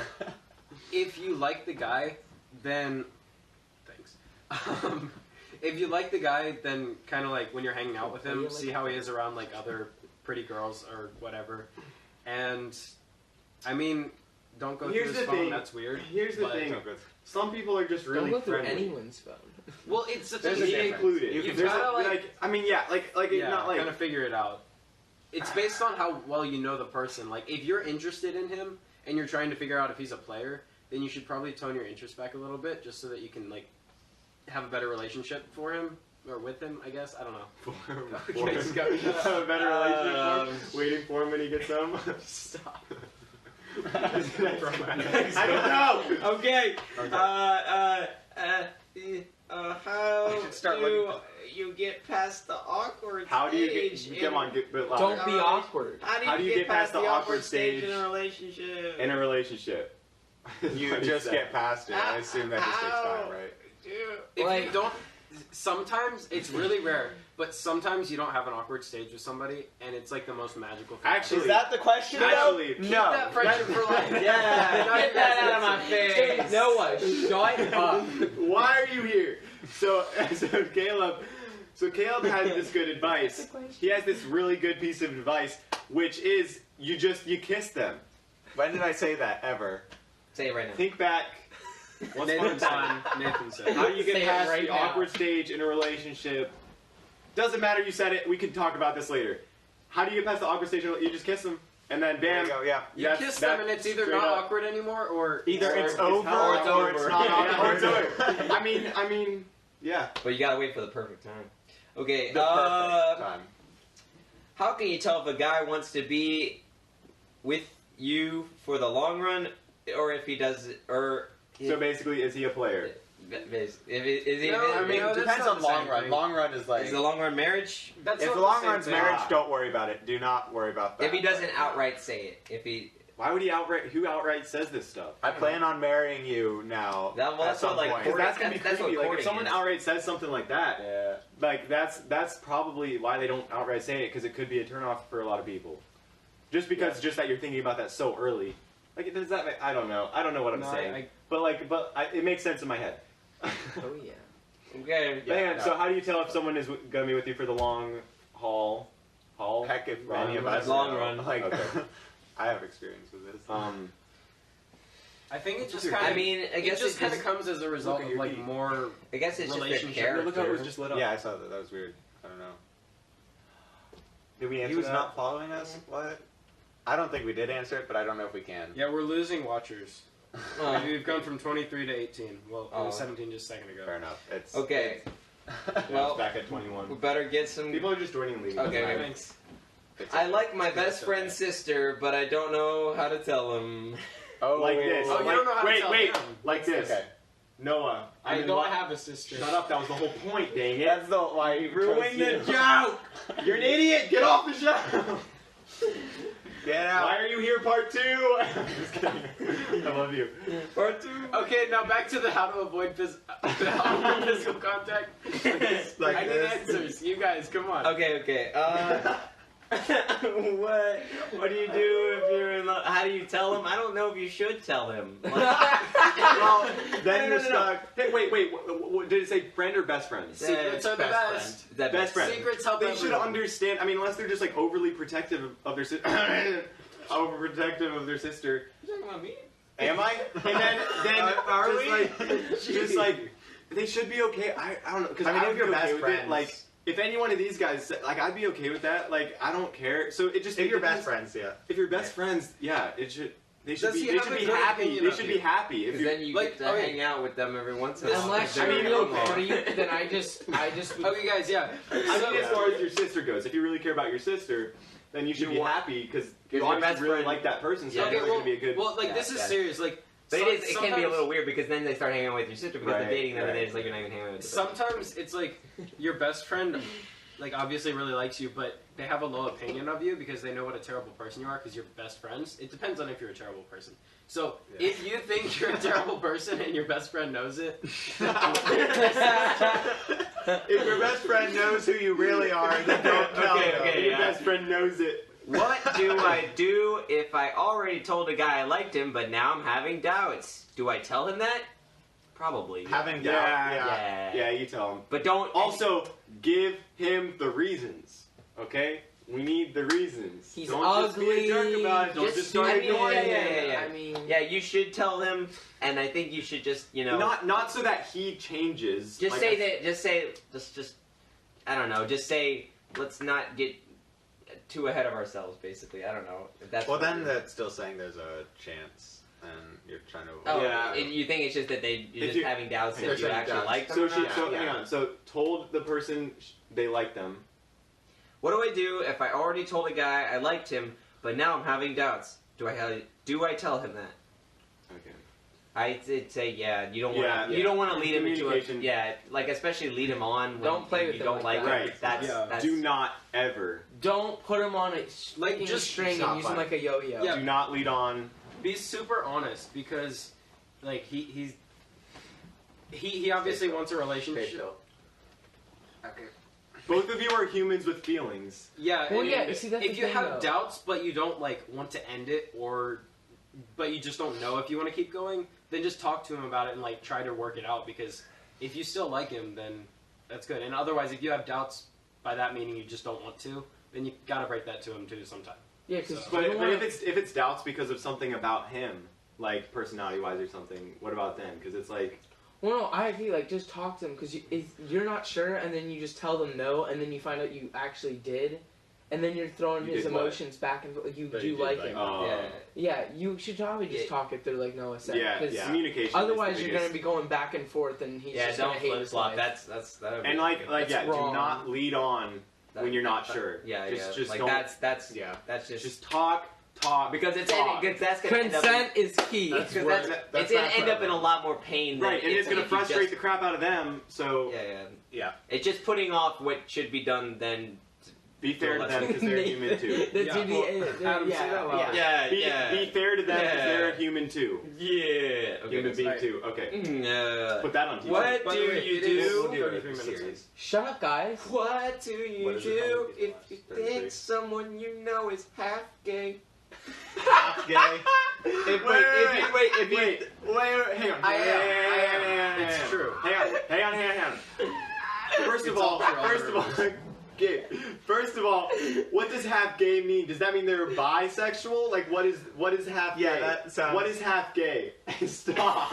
F: if you like the guy, then thanks. If you like the guy, then kind of like when you're hanging out with him, see how he is around like other pretty girls or whatever. And I mean, don't go
C: Here's
F: through
C: the
F: his phone.
C: thing.
F: That's weird.
C: Here's the
F: But-
C: thing.
E: No, good.
C: Some people are just
G: Don't
C: really
G: go through
C: friendly.
G: anyone's phone.
F: Well, it's the
E: There's
F: thing.
E: a
C: Me
E: difference.
C: included.
F: You
C: There's
F: gotta,
C: like, I mean, yeah, like
F: Yeah,
C: not like
F: kind of figure it out. It's based on how well you know the person. Like, if you're interested in him and you're trying to figure out if he's a player, then you should probably tone your interest back a little bit, just so that you can like have a better relationship for him or with him. I guess I don't know. Okay, Scott, shut up.
C: have a better relationship for him, waiting for him when he gets home.
F: Stop.
C: I don't know.
D: Okay.
E: Okay.
D: How
E: should start
D: do
E: looking
D: you get past the awkward
C: How do you
D: stage?
C: get? Come on, get a bit louder.
G: Don't be awkward.
D: How do you get past the awkward stage in
C: stage
D: a relationship?
C: in a relationship?
E: You just get past it. I assume that just takes time, right?
F: If
G: Like-
F: you don't, sometimes it's really rare, but sometimes you don't have an awkward stage with somebody, and it's like the most magical thing.
C: Actually-
E: Is that the question?
C: Actually,
F: keep that friendship for life.
D: Yeah,
F: Not
D: get that out of my face.
G: Noah, shut up.
C: Why are you here? So Caleb had this good advice. He has this really good piece of advice, which is you kiss them.
E: When did I say that ever?
D: Say it right now.
C: Think back. What's
F: Nathan
C: fun time?
F: said. Nathan said.
C: How do you
G: Say
C: get
G: it
C: past
G: right
C: the
G: now.
C: awkward stage in a relationship? Doesn't matter. You said it. We can talk about this later. How do you get past the awkward stage? You just kiss them, and then
E: There
C: bam.
E: you go, yeah.
F: You kiss them and it's either
C: straight
F: not
C: up.
F: awkward anymore or
C: Either it's over
E: or it's
C: or
E: over.
C: it's not
E: Yeah,
C: awkward. Or it's over. I mean, yeah.
D: But you gotta wait for the perfect time. Okay,
E: The perfect time.
D: how can you tell if a guy wants to be with you for the long run, or if he does, or
C: So basically, is he a player?
D: is he?
F: No,
E: I mean,
F: No,
E: it
F: that's
E: depends
F: not
E: on
F: the
E: long
F: same
E: run.
F: thing.
E: Long run is like...
D: Is the long run marriage?
F: That's
E: if
F: not
E: the long
F: same
E: run's
F: thing.
E: marriage, don't worry about it. Do not worry about that.
D: If he doesn't outright say it, if he
C: Why would he outright? Who outright says this stuff?
E: I plan on marrying you now.
D: That- well,
E: at
D: that's what,
E: some
D: like,
E: point.
C: Because that's gonna be
D: That's what
C: creepy. Like if
D: courting
C: someone
D: is.
C: outright says something like that,
E: Yeah.
C: like that's probably why they don't outright say it, because it could be a turnoff for a lot of people. Just because, just that you're thinking about that so early. Like, does that? I don't know. I don't know what I'm
F: No,
C: saying. It makes sense in my head.
G: Oh yeah.
D: okay.
C: Man,
E: no.
C: so how do you tell if someone is gonna be with you for the long haul?
E: Heck, if
C: Long
E: any of
C: run.
E: us
D: Long
E: know,
D: run.
E: Like,
C: Okay.
E: I have experience with this.
F: I think it just
C: I
F: kind of.
D: I mean, I guess
F: it just
D: it
F: kind of
D: just-
F: comes as a result
C: at
F: of
C: your
F: like
C: feet.
F: more.
D: I guess it's just their
F: Relationship.
D: character.
C: Look how it was just lit up.
E: Yeah, I saw that. That was weird. I don't know.
C: Did we answer
E: He was
C: that?
E: not following us? What? I don't think we did answer it, but I don't know if we can.
F: Yeah, we're losing watchers.
D: Oh.
F: We've gone from 23 to 18. Well, it was
D: Oh.
F: 17 just a second ago.
E: Fair enough. It's
D: Okay,
C: Yeah,
D: well,
C: it's back at 21.
D: we better get some.
C: People are just joining and leaving.
D: Okay.
C: That's fine.
F: Thanks.
D: I like my
F: It's
D: best
F: okay.
D: friend's sister, but I don't know how to tell him.
E: Oh,
C: Like this.
F: Oh, you don't know how to
C: wait,
F: tell
C: wait.
F: him.
C: Like this.
E: Okay.
C: Noah.
F: I
C: mean,
F: don't
C: what-
F: have a sister.
C: Shut up. That was the whole point. Dang it.
E: That's the why you
D: Ruined the
E: chose-
D: joke.
C: You're an idiot. Get off the show.
E: Get out.
C: Why are you here, part 2? Just kidding. I love you.
D: Part two.
F: Okay, now back to the how to avoid physical contact.
E: Like
F: I need
E: this.
F: answers. You guys, come on.
D: Okay. What do you do if you're in love? How do you tell him? I don't know if you should tell him. Like,
C: Well, then
D: No,
C: you're
D: no, no.
C: stuck. Hey, wait. What, did it say friend or best friends?
F: Secrets are the best.
D: That
C: Best friend.
F: Secrets help
C: They should
F: everyone.
C: understand. I mean, unless they're just like overly protective of their sister. Overprotective of their sister.
D: You talking about me?
C: Am I? And then
D: Are
C: just
D: we?
C: like they should be okay. I don't know, because
E: I mean,
C: I would
E: if you're
C: be okay
E: best
C: with
E: friends,
C: it. Like if any one of these guys, like I'd be okay with that. Like I don't care. So it just
E: If
C: it
E: you're
C: depends-
E: best friends, yeah.
C: If you're best friends, yeah, it should. They should
F: Does he
C: be. They
F: have
C: should
F: a
C: be
F: good
C: happy.
F: opinion
C: They
F: of
C: should
F: you?
C: be happy. If
D: Because
C: you
D: then you
F: like,
D: get to
F: okay.
D: hang out with them every once in a while.
G: Unless
C: I
G: you're
C: mean,
G: real
C: okay.
G: creep, then I just would
F: Okay, guys, yeah.
C: I mean,
F: So-
C: as far as your sister goes, if you really care about your sister, then you should
D: You
C: be
D: want-
C: happy because you
D: your
C: obviously
D: best
C: really
D: friend-
C: like that person. So
D: Yeah.
C: it's
F: Okay,
C: gonna be a good.
F: well, like
D: Yeah,
F: this is
D: yeah.
F: serious. Like,
D: But
F: so-
D: it can be a
F: sometimes-
D: little weird because then they start hanging out with your sister because
C: Right,
D: they're dating them, and then
C: right,
D: it's like you're not even hanging out with them.
F: Sometimes it's like your best friend, like obviously really likes you, but they have a low opinion of you because they know what a terrible person you are because you're best friends. It depends on if you're a terrible person. So
E: Yeah.
F: if you think you're a terrible person and your best friend knows it,
E: If your best friend knows who you really are, then don't tell
D: Okay,
E: them.
D: okay.
C: Your
D: yeah.
C: best friend knows it.
D: What do I do if I already told a guy I liked him, but now I'm having doubts? Do I tell him that? Probably.
E: Having doubt.
C: Yeah. Yeah, you tell him.
D: But don't.
C: Also, give him the reasons. Okay? We need the reasons.
G: He's
C: Don't
G: ugly.
C: just be a jerk about it. Don't just
G: just
C: start
D: I mean,
C: ignoring
D: yeah,
C: him.
D: yeah.
G: I mean,
D: Yeah, you should tell him, and I think you should just,
C: Not so that he changes.
D: just
C: like
D: say
C: a-
D: that. Just. I don't know. Just say, let's not get too ahead of ourselves. Basically, I don't know if that's.
E: Well,
D: what
E: then
D: you're-
E: that's still saying there's a chance, and you're trying to.
D: Oh,
C: Yeah.
D: you think it's just that you're
C: If
D: just
C: you-
D: having doubts
E: They're
D: if you
E: saying
D: actually
E: doubts.
D: like them
C: So
D: or
C: she.
D: not?
C: So
E: Yeah.
C: hang on. So told the person they like them.
D: What do I do if I already told a guy I liked him, but now I'm having doubts? Do I tell him that?
C: Okay.
D: I'd say you don't want
C: Yeah,
D: you
C: yeah.
D: don't want to lead him into
C: Communication.
D: like especially lead him on when
G: Don't play
D: you
G: with him
D: don't
G: like
D: like
G: that.
D: him.
C: Right.
D: That's
C: Do not ever.
G: don't put him on a
F: Like,
G: just
F: just
G: string
E: stop
G: and use him
E: by.
G: like a yo-yo.
F: Yeah.
C: Do not lead on.
F: be super honest because, like, he obviously wants a relationship.
E: Okay.
C: Both of you are humans with feelings.
F: Yeah.
G: Well,
F: and
G: yeah, you see, that's
F: if
G: the
F: you
G: thing,
F: have
G: though.
F: doubts but you don't like want to end it, but you just don't know if you want to keep going, then just talk to him about it and like try to work it out. Because if you still like him, then that's good. And otherwise, if you have doubts, by that meaning you just don't want to, then you gotta break that to him too sometime.
G: Yeah, because
F: So-
C: But if it's doubts because of something about him, like personality wise or something, what about then? Because it's like,
G: Well, no, I agree. Like, just talk to them because you're not sure, and then you just tell them no, and then you find out you actually did, and then you're throwing
C: You
G: his
C: did what?
G: emotions back and forth. You
E: But
G: do
E: you did
G: like
E: like
G: him.
D: Yeah.
G: Yeah, you should probably just
D: Yeah.
G: talk it through like Noah said.
C: Yeah,
G: 'cause
C: communication.
G: Otherwise,
C: is the
G: you're gonna
C: biggest.
G: be going back and forth, and he's
D: Yeah,
G: just gonna
D: don't
G: hate
D: flip
G: his
D: flop.
G: life.
D: That would
C: And
D: be-
G: That's
C: do
G: wrong.
C: not lead on when you're not sure.
D: Yeah,
C: just
D: like
C: don't.
D: that's
E: Yeah.
D: that's just
C: Just talk,
D: because
C: talk.
D: that's gonna end up
G: Consent is key.
E: That's
D: because
E: worth-
D: it's
E: that's
D: gonna
E: not
D: end up in a
E: forever.
D: lot more pain. Than
C: Right, and
D: if-
C: it's gonna
D: if you
C: frustrate
D: just-
C: the crap out of them. So
D: Yeah.
E: Yeah.
D: It's just putting off what should be done. Then
C: be fair to them because they're human too.
G: The
F: Yeah.
G: TBA,
F: Adam, say that louder.
C: Be fair to them because
D: Yeah.
C: they're a human too.
D: Yeah. Okay,
C: Human
D: that's
C: being
F: right.
C: too. Okay,
D: right.
C: put that on TV.
D: What
F: By
D: do
F: the way,
D: you
F: it is
D: do?
E: We'll do it
F: 33
E: in
F: minutes
E: series.
G: Shut up, guys.
D: What do you
E: What is it
D: do
E: called?
D: if you
E: 33.
D: think someone you know is half gay?
E: Half gay.
C: If
E: Wait,
C: wait,
E: wait,
C: hang on.
E: I am.
C: Hang on.
F: It's true.
C: Hang on. First of
F: It's
C: all,
F: all true.
C: gay. First of all, what does half gay mean? Does that mean they're bisexual? Like, what is half
E: Yeah,
C: gay?
E: that sounds-
C: What is half gay? Stop.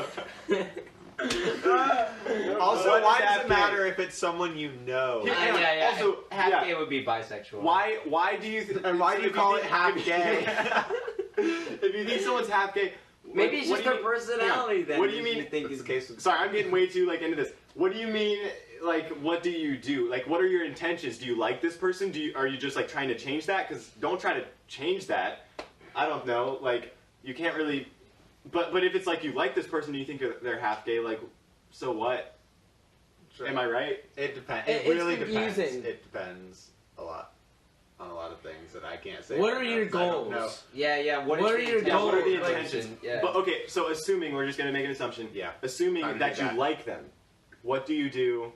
E: Also,
C: What
E: why
C: is
E: does
C: half
E: it
C: gay?
E: matter if it's someone you know?
C: Yeah. Hang on.
D: Yeah.
C: Also,
D: half
C: yeah.
D: gay would be bisexual.
C: Why do you?
E: And why do you call it half gay?
C: If you think someone's half gay,
D: Maybe
C: like,
D: it's
C: what
D: just
C: do you
D: their
C: mean-
D: personality.
C: hang on.
D: Then
C: What do you
D: if
C: mean?
D: think
E: That's
D: is
E: the case with-
C: Sorry, I'm getting way too into this. What do you mean? Like, what do you do? Like, what are your intentions? Do you like this person? Are you just like trying to change that? Because don't try to change that. I don't know. Like, you can't really. But if it's like you like this person, and you think they're half gay, like, so what? Am I right?
E: It depends.
G: It's
E: It really depends.
G: confusing.
E: It depends a lot on a lot of things that I can't say.
G: What
E: right
G: are
E: now
G: your
E: 'cause I don't know.
G: goals?
D: Yeah.
G: What
D: is
G: are
D: the
G: your
D: intention?
C: What are the
G: goals? Like,
C: intentions?
D: Yeah.
C: But okay, so assuming we're just gonna make an assumption.
E: Yeah.
C: Assuming
E: Fine,
C: that
E: do
C: you
E: that.
C: like them, what do you do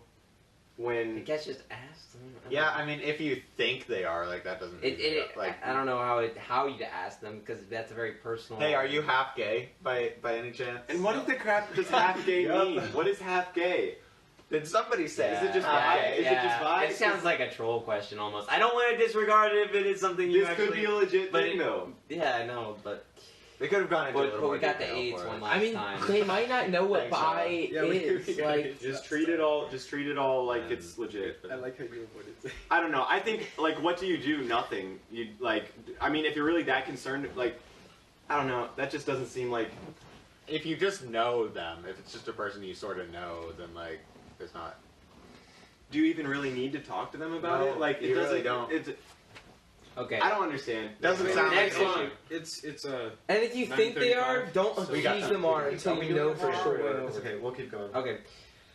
D: I
C: when?
D: guess just ask them. I don't
E: Yeah,
D: know.
E: I mean, if you think they are, like, that doesn't. mean
D: I don't know how you ask them because that's a very personal.
E: Hey, are you half gay by any chance?
C: And what the crap does half gay
E: Yup.
C: mean? What is half gay?
E: Did somebody say?
C: Is it just
D: Yeah,
C: vibe? Is it just vibe?
D: It sounds like a troll question almost. I don't want to disregard it if it is something you
C: This
D: actually.
C: could be a legit
D: but
C: thing,
D: it-
C: though.
D: Yeah, I know, but
E: They could have gone into a
D: but,
E: little
D: but
E: more
D: we got the
E: detail
D: AIDS
E: for
D: one
E: it.
D: last
G: I mean,
D: time.
G: they might not know what
E: Thanks,
G: bi
F: Yeah, we-
G: is. Like,
C: Just treat it all. Just treat it all like it's legit.
F: I like how you avoided it.
C: I don't know. I think like, what do you do? Nothing. You like. I mean, if you're really that concerned, like, I don't know. That just doesn't seem like.
E: If you just know them, if it's just a person you sort of know, then like, there's not.
C: Do you even really need to talk to them about
E: No,
C: it? Like,
E: you
C: it doesn't.
E: really don't.
C: It's,
D: Okay.
C: I don't understand.
E: Doesn't
C: Next
E: sound like
D: Next
E: an
D: issue.
E: issue.
F: It's a.
G: and if you think they are,
F: 9:35.
G: don't
E: We got
G: accuse
E: time.
G: them are until you know for sure.
F: It's okay, we'll keep going.
D: Okay.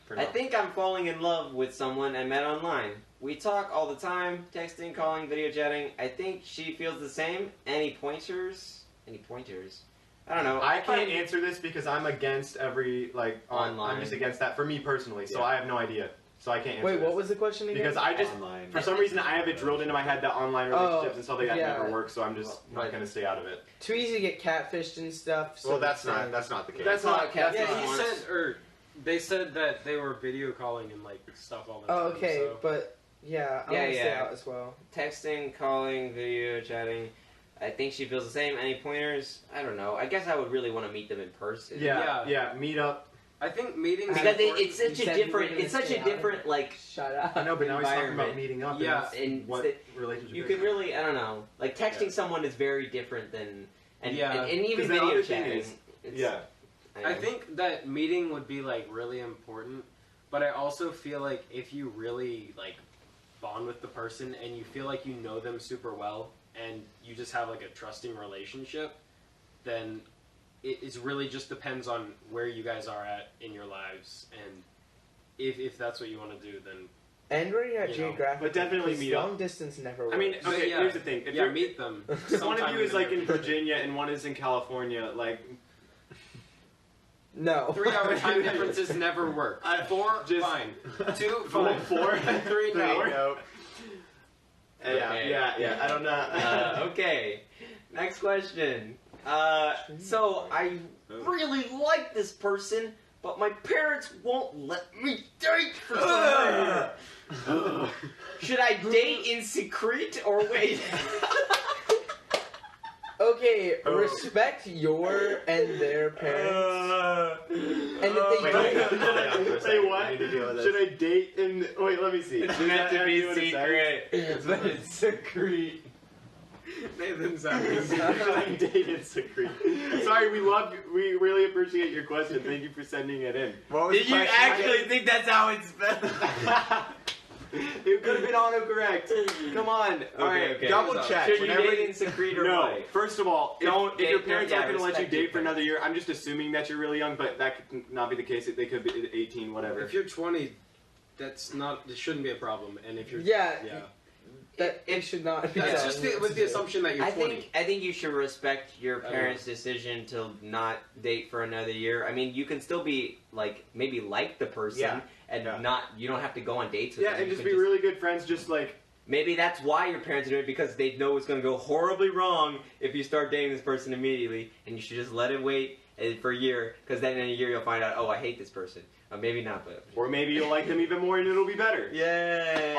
F: For
D: I
F: now.
D: think I'm falling in love with someone I met online. We talk all the time, texting, calling, video chatting. I think she feels the same. Any pointers? Any pointers? I don't know.
C: I can't
D: find-
C: answer this because I'm against every like.
D: Online.
C: I'm just against that for me personally. So
E: Yeah.
C: I have no idea. So I can't answer.
G: Wait, what
C: this.
G: was the question again?
C: Because I just.
E: Online.
C: For some reason, I have it drilled into my head that online relationships and stuff like that
G: yeah.
C: never work, so I'm just
D: Right.
C: not going to stay out of it.
G: too easy to get catfished and stuff. So
E: Well, that's
G: it's,
E: not the case.
C: That's not.
D: cat-
C: That's
F: Yeah,
C: not
F: he
D: once.
F: said, or they said that they were video calling and like stuff all the time.
G: Oh, okay,
F: So.
G: but yeah, I
D: Yeah,
G: want to stay
D: yeah.
G: out as well.
D: Texting, calling, video chatting. I think she feels the same. Any pointers? I don't know. I guess I would really want to meet them in person.
C: Yeah, meet up.
F: I think meetings.
D: Because
F: are important.
D: it's such
G: You
D: a
G: said you were
D: different.
G: gonna
D: It's such
G: stay
D: a
G: out of
D: different
G: it.
D: like.
G: Shut up.
C: I know, but now he's talking
D: Environment.
C: about meeting up.
F: Yeah.
D: And
C: what
D: st-
C: relationship
D: You
C: is
D: can
C: it?
D: really, I don't know, like texting
C: Yeah.
D: someone is very different than, and
F: Yeah.
D: and even
C: 'Cause the
D: video
C: other thing
D: chatting.
C: is-
D: it's-
C: Yeah.
F: I think that meeting would be like really important, but I also feel like if you really like bond with the person and you feel like you know them super well and you just have like a trusting relationship, then it really just depends on where you guys are at in your lives, and if that's what you want to do, then
G: And where you're at
F: You know,
G: geographic.
C: but definitely meet up.
G: long distance never works.
C: I memean, okay,
F: yeah,
C: here's the thing. If
F: yeah,
C: you're,
F: meet them.
C: if one of
F: sometime
C: you is
F: the
C: like
F: near
C: in
F: future.
C: Virginia and one is in California, like,
G: no.
F: 3 hour time differences never work. 4,
C: Just-
F: fine. 2,
C: four,
F: fine.
C: four,
F: 3, no.
C: no.
D: Okay.
C: Yeah. I don't know.
D: Okay, next question. So I really like this person, but my parents won't let me date for some reason. Should I date in secret or wait?
G: Okay,
E: Oh.
G: respect your and their parents. And if they don't,
C: Say what? Should I date in? Wait, let me see.
D: It's
C: Does
D: meant
C: that
D: to be
C: actually what it says?
D: secret, but it's secret.
F: Nathan's
C: Should I date in Secrete? Sorry, we really appreciate your question. Thank you for sending it in.
E: What was
D: Did
E: the
D: you
E: question
D: actually
E: again?
D: think that's how it's spelled?
C: It could have been autocorrect. Come on. All right.
D: okay.
E: Double
F: So,
E: check.
D: Should you
E: Whenever
D: date in secret or
C: No.
D: what?
C: First of all,
D: Don't
C: if your
D: date-
C: parents
D: yeah,
C: aren't going to let you
D: respect your
C: date for another
D: parents.
C: year, I'm just assuming that you're really young, but that could not be the case. They could be 18, whatever.
F: If you're 20, that's not. It shouldn't be a problem. And if you're
G: yeah,
F: yeah,
G: that it should not. be
F: that's
G: done.
F: just with the assumption that you're
D: I
F: 20.
D: think you should respect your
F: I
D: parents' decision to not date for another year. I mean, you can still be like maybe like the person
E: Yeah.
D: and
E: Yeah.
D: not. You don't have to go on dates with
C: Yeah,
D: them.
C: and
D: You
C: just
D: can
C: be really good friends. Just like
D: Maybe that's why your parents are doing it, because they know it's going to go horribly wrong if you start dating this person immediately, and you should just let it wait for a year, because then in a year you'll find out, oh, I hate this person. Maybe not, but...
C: or maybe you'll like them even more, and it'll be better.
D: Yay!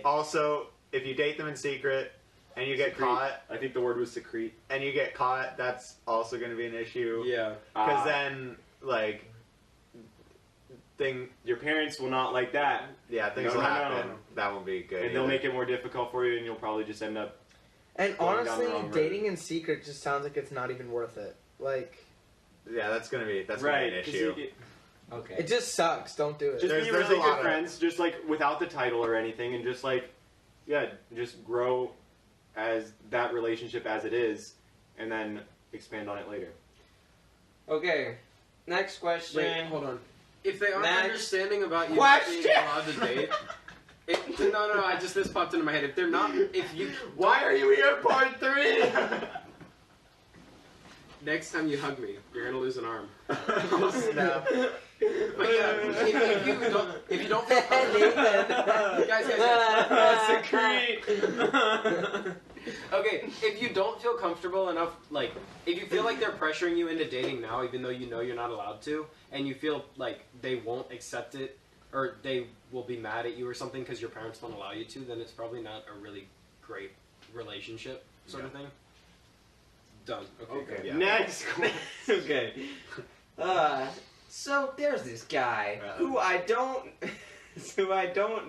E: Also, if you date them in secret and you get
C: Secrete.
E: caught,
C: I think the word was secrete.
E: that's also going to be an issue.
F: Yeah.
E: Because then, like,
C: Your parents will not like that,
E: things
C: No,
E: will
C: no,
E: happen.
C: no.
E: That won't be good.
C: and they'll
E: either.
C: make it more difficult for you, and you'll probably just end up.
G: And
C: going down the
G: honestly,
C: wrong road.
G: dating in secret just sounds like it's not even worth it. Like,
E: Yeah, that's gonna be an
C: 'cause
E: issue.
D: Okay.
G: it just sucks. Don't do it.
C: Just
E: There's-
C: be
E: there's a
C: really
E: lot
C: good
E: of-
C: friends, just like without the title or anything, and just like, yeah, just grow as that relationship as it is, and then expand on it later.
D: Okay. Next question.
F: Wait, hold on. If they aren't
D: Next
F: understanding about you not being
D: question.
F: allowed to date, no, this popped into my head. If they're not, if you,
C: Why are you here, part 3?
F: next time you hug me, you're gonna lose an arm.
G: Snap.
F: But yeah, if you don't feel comfortable, guys.
D: Secrete.
F: Okay, if you don't feel comfortable enough, like, if you feel like they're pressuring you into dating now, even though you know you're not allowed to, and you feel like they won't accept it, or they will be mad at you or something because your parents don't allow you to, then it's probably not a really great relationship sort of thing. Done. Okay.
E: Yeah.
C: Next.
D: Okay. So there's this guy who I don't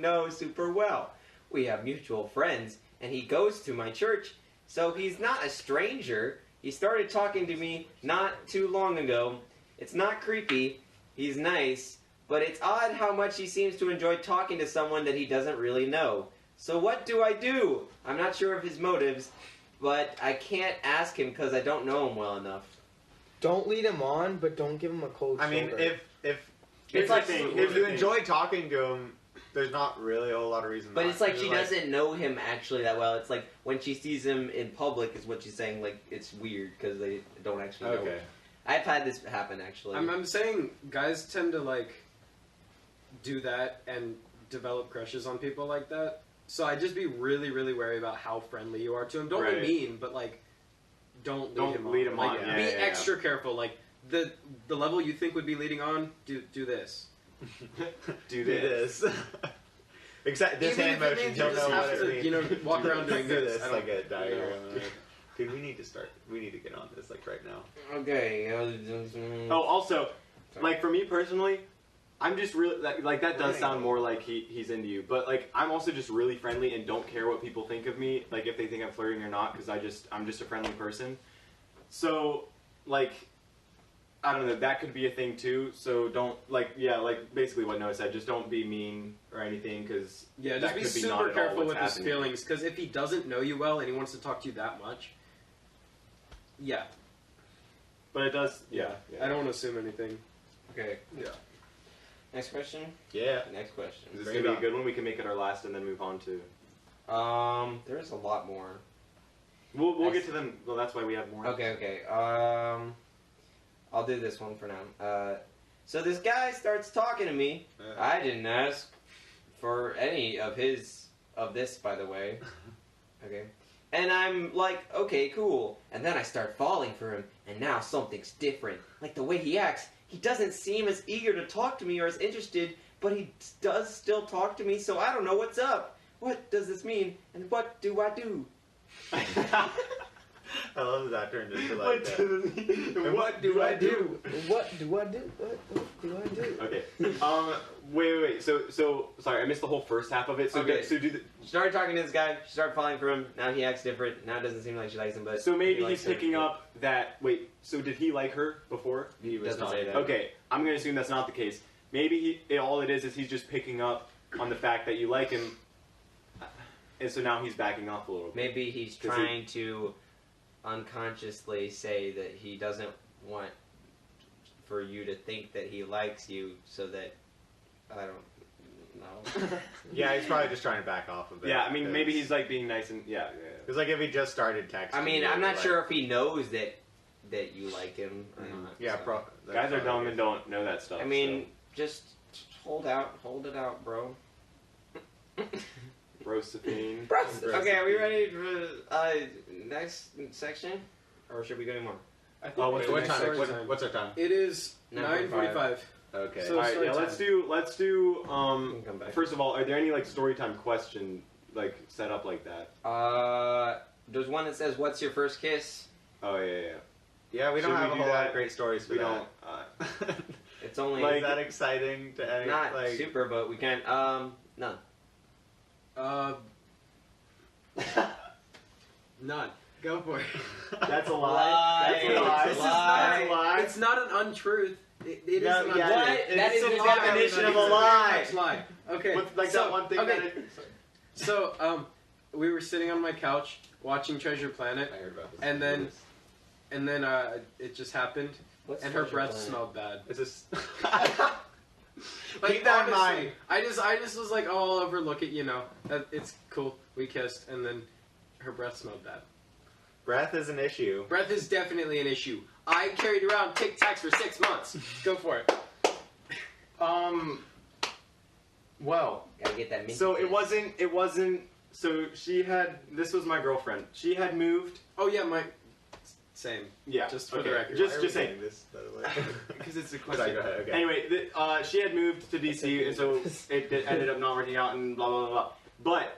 D: know super well. We have mutual friends, and he goes to my church, so he's not a stranger. He started talking to me not too long ago. It's not creepy. He's nice, but it's odd how much he seems to enjoy talking to someone that he doesn't really know. So what do I do? I'm not sure of his motives, but I can't ask him because I don't know him well enough.
G: Don't lead him on, but don't give him a cold
E: I mean,
G: shoulder.
C: Here's
D: like-
C: the thing.
E: if
C: Here's
E: you
C: the thing.
E: enjoy talking to him, there's not really a whole lot of reason.
D: But
E: not
D: it's like
E: to,
D: she doesn't know him actually that well. It's like when she sees him in public is what she's saying. Like it's weird because they don't actually know.
E: Okay.
D: I've had this happen actually.
F: I'm saying guys tend to like do that and develop crushes on people like that. So I'd just be really, really wary about how friendly you are to him. Don't
C: Right.
F: be mean, but like, don't
C: Don't
F: lead
C: lead
F: him
C: him
F: on.
C: on,
F: Like,
C: yeah,
F: be
C: yeah, yeah.
F: extra careful. Like the level you think would be leading on, do this.
C: Do
E: do
C: this.
E: this. Exactly. This
F: Even
E: hand
F: if it
E: motion,
F: means you
E: he'll
F: just
E: know
F: have
E: what
F: to,
E: it
F: you know,
E: means.
F: walk around doing
E: do
F: this.
E: this
F: I
E: like
F: don't
E: a diagram.
F: know.
E: Dude, we need to start. We need to get on this like right now.
D: Okay.
C: Oh, also, like for me personally, I'm just really like that does sound more like he's into you, but like I'm also just really friendly and don't care what people think of me, like if they think I'm flirting or not, because I'm just a friendly person. So like I don't know, that could be a thing too. So don't like basically what Noah said, just don't be mean or anything, because
F: Yeah,
C: that
F: just be
C: could be not
F: super
C: at all
F: careful
C: what's
F: with his
C: happening.
F: feelings, because if he doesn't know you well and he wants to talk to you that much, yeah,
C: But it does, yeah.
F: I don't want to assume anything.
D: Okay.
F: Yeah.
D: Next question.
E: Yeah.
D: Next question.
C: Is this
E: Bring
C: gonna
E: it
C: be a good one? We can make it our last and then move on to.
D: There's a lot more.
C: We'll get to them. Well, that's why we have more.
D: Okay. I'll do this one for now. So this guy starts talking to me. I didn't ask for any of this, by the way. Okay. And I'm like, okay, cool. And then I start falling for him, and now something's different. Like the way he acts, he doesn't seem as eager to talk to me or as interested, but he does still talk to me, so I don't know what's up. What does this mean, and what do I do?
E: I love that turned into like
C: What
E: that.
C: what do I do?
G: What do I do? What do I do?
C: Okay. Wait. So sorry, I missed the whole first half of it. So
D: Okay.
C: so do the,
D: She started talking to this guy. She started falling for him. Now he acts different. Now it doesn't seem like she likes him, but
C: so maybe
D: he likes
C: he's
D: her.
C: picking up that. Wait. So did he like her before?
E: He was
D: Doesn't say
E: talking.
D: that.
C: Okay. I'm gonna assume that's not the case. Maybe all it is he's just picking up on the fact that you like him, and so now he's backing off a little bit.
D: Maybe he's
C: Does
D: trying to unconsciously say that he doesn't want for you to think that he likes you, so that I don't know.
E: Yeah, he's probably just trying to back off a bit.
C: Yeah, I mean, maybe he's like being nice and yeah.
E: Because like if he just started texting.
D: I mean,
E: you,
D: I'm not
E: like-
D: sure if he knows that you like him or not.
E: Yeah,
D: so.
C: Guys are dumb and don't know that stuff.
D: I mean, just hold it out, bro.
C: so. Rosephine.
D: Okay, are we ready for next section, or should we go anymore?
F: I think
C: Oh, what's
F: the
E: What
F: next
E: time?
F: story
E: What's our time?
F: It is
D: 9:45.
F: 9:45.
E: Okay.
F: So-
C: All right,
F: story
C: yeah.
F: time.
C: Let's do.
D: We can come back.
C: First of all, are there any like story time question like set up like that?
D: There's one that says, "What's your first kiss?"
C: Oh yeah.
E: Yeah, we don't
C: Should we
E: have a
C: do
E: whole lot
C: that?
E: of great stories for
C: We
E: that.
C: don't.
D: It's only
C: Like-
E: Is that exciting to any?
D: not
E: like,
D: super, but we can. None.
F: None. Go for it.
C: That's a lie.
D: Lie.
C: That's a lie.
D: It's a lie.
C: That's a lie.
F: It's not an untruth. It is
E: No,
F: an
E: yeah,
F: untruth.
D: What? That is
F: So
D: the
F: lie.
D: definition of
F: It's
D: a lie.
F: very much lie. Okay.
E: What's like
F: so,
E: that one thing
F: okay.
E: that it,
F: So, we were sitting on my couch watching Treasure Planet,
E: I heard about this.
F: and then it just happened,
D: What's
F: and her
D: Treasure
F: breath
D: Planet?
F: smelled bad.
E: It's just
F: Like,
E: keep that in
F: honestly,
E: mind.
F: I just was like, oh, I'll overlook it, you know. It's cool. We kissed, and then her breath smelled bad.
E: Breath is an issue.
F: Breath is definitely an issue. I carried around Tic Tacs for 6 months. Go for it.
C: Well,
D: Gotta get that minty
C: so
D: kiss.
C: it wasn't. So this was my girlfriend. She had moved.
F: Oh yeah, same.
C: Yeah.
F: Just for
C: okay.
F: the record.
C: Just saying.
E: this, by the way.
C: Because it's a
E: Sorry,
C: question.
E: go ahead. Okay.
C: Anyway, she had moved to DC, and so it ended up not working out, and blah blah blah blah. But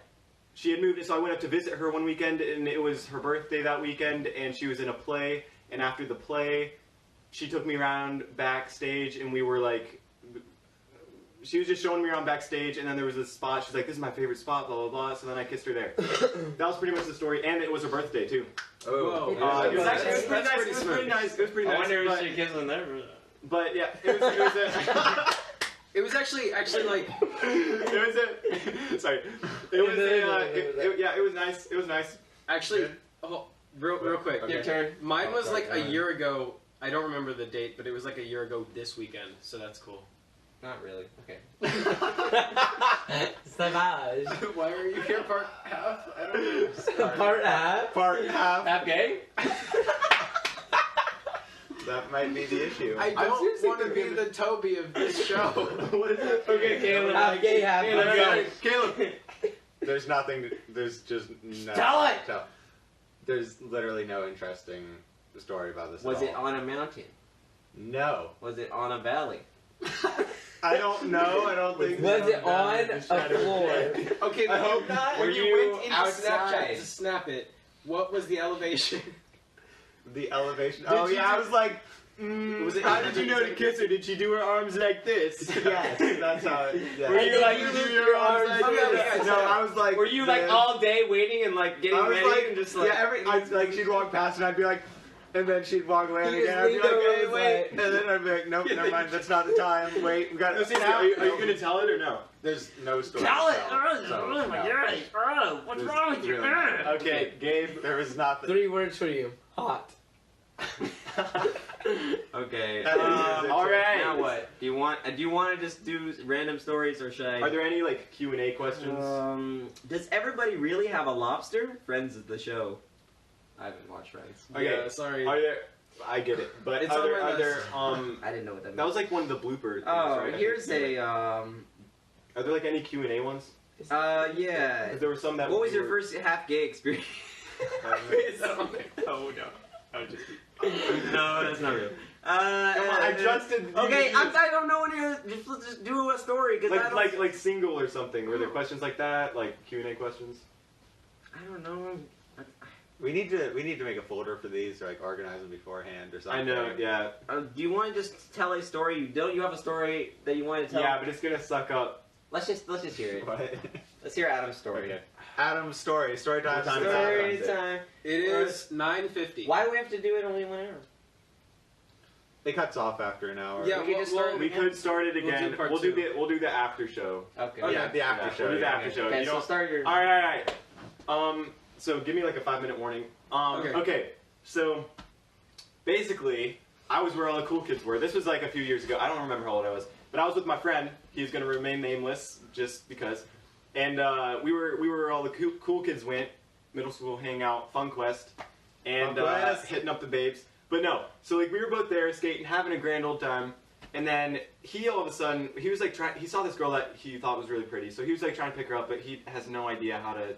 C: she had moved, and so I went up to visit her one weekend, and it was her birthday that weekend, and she was in a play, and after the play, she took me around backstage, and we were like, she was just showing me around backstage, and then there was this spot, she's like, this is my favorite spot, blah blah blah, so then I kissed her there. That was pretty much the story, and it was her birthday too.
E: Oh.
F: Whoa.
C: It was
F: That's-
C: actually pretty
F: that's
C: nice.
F: pretty
C: It was
F: smooth.
C: pretty nice. It was pretty
D: I
C: nice.
D: wonder if
C: but,
D: she kissed him there.
C: but yeah, it was a
F: It was actually like
C: it was a sorry. It was a yeah. It was nice. It was nice.
F: actually real quick.
E: Okay.
D: Your turn.
F: Mine was
E: sorry,
F: like
E: go
F: a
E: ahead.
F: year ago. I don't remember the date, but it was like a year ago this weekend. So that's cool.
D: Not really. Okay.
G: Savage.
F: Why are you here part half? I don't know.
G: Part half.
E: Part half.
G: Half gay?
E: That might be the issue.
F: I
G: I'm
F: don't
G: seriously
F: want to be
G: thinking-
F: the Toby of this show.
C: What is it?
G: Okay, Caleb. Half gay, half
C: Caleb.
E: There's nothing. There's just no.
D: Tell it!
E: There's literally no interesting story about this.
D: Was
E: at
D: it
E: all.
D: on a mountain?
E: No.
D: Was it on a valley?
C: I don't know. I don't think.
G: Was it on a floor?
F: Okay,
C: I
F: but
C: hope not.
F: when
D: Were
F: you
D: you
F: went into
D: outside?
F: Snapchat to snap it, what was the elevation?
E: The elevation.
C: Did
E: Oh
C: you
E: yeah, I
C: do-
E: was like.
C: Was it, how did you know to kiss her? Did she do her arms like this?
E: Yes, that's how. Yeah.
C: Were you like,
G: You
C: you
G: moved
C: do
G: your
C: your arms
G: arms
C: like
D: like
C: this?
D: this?
E: No, I was like.
D: Were you like
E: this.
D: all day waiting and like getting
E: I was
D: ready
E: like,
D: and just like
E: yeah, I'd like she'd walk past and I'd be like, and then she'd walk away and
G: He
E: again
G: just
E: I'd be
G: leaned
E: like,
G: over
E: hey,
G: and was
E: wait,
G: like-
E: and then I'd be like, nope, never mind, that's not the time. Wait, we got
C: No, seriously, are you gonna tell it or no?
E: There's no story.
D: Tell it!
E: So, no.
D: What's
E: There's
D: wrong with you?
E: really not.
C: Okay, Gabe.
E: There was nothing.
G: 3 words for you. Hot.
D: Okay.
E: That is it.
C: all right.
D: Now what? Do you want to just do random stories or should I?
C: Are there any like Q&A questions?
D: Does everybody really have a lobster? Friends of the show. I haven't watched Friends.
C: Okay.
F: Yeah, sorry.
C: Are there? I get it, but
F: It's
C: are
F: on
C: there?
F: my
C: Are there?
F: list.
D: I didn't know what that meant.
C: That was like one of the blooper things,
D: Oh,
C: right? I
D: here's
C: think.
D: a
C: Are there like any Q&A ones?
D: yeah.
C: 'Cause there were some that.
D: What was
C: we
D: your
C: were-
D: first half gay experience?
C: Oh no. I was just.
D: No, that's not real.
C: Come on, I just did.
D: Okay, I don't know when you're. Just do a story because I don't.
C: like single or something. Were there questions like that? Like Q&A questions?
D: I don't know.
E: We need to make a folder for these, or like organize them beforehand or something.
C: I know, yeah.
D: Do you want to just tell a story? Don't you have a story that you want to tell?
C: Yeah, but it's gonna suck up.
D: Let's just hear it.
E: What?
D: Let's hear Adam's story.
E: Okay. Adam's story. Story time.
C: What time is
D: Story
C: it?
D: time.
F: It is 9:50.
D: Why do we have to do it only 1 hour?
E: It cuts off after an hour.
F: Yeah,
D: We could just start
C: We could start it
F: We'll do
C: again.
F: part
C: We'll do
F: two.
C: the after show.
D: Okay.
E: Yeah, the after
C: Yeah,
E: show.
C: we'll do the
E: yeah.
C: after show.
D: Okay,
C: You
D: so
C: don't-
D: start your.
C: All right. So give me like a 5-minute warning. Okay. So basically, I was where all the cool kids were. This was like a few years ago. I don't remember how old I was, but I was with my friend. He's gonna remain nameless just because. And we were where all the cool kids went. Middle school hangout, Fun Quest, and
E: Fun Quest.
C: hitting up the babes. But no, so like we were both there skating, having a grand old time. And then he all of a sudden, he was like he saw this girl that he thought was really pretty. So he was like trying to pick her up, but he has no idea how to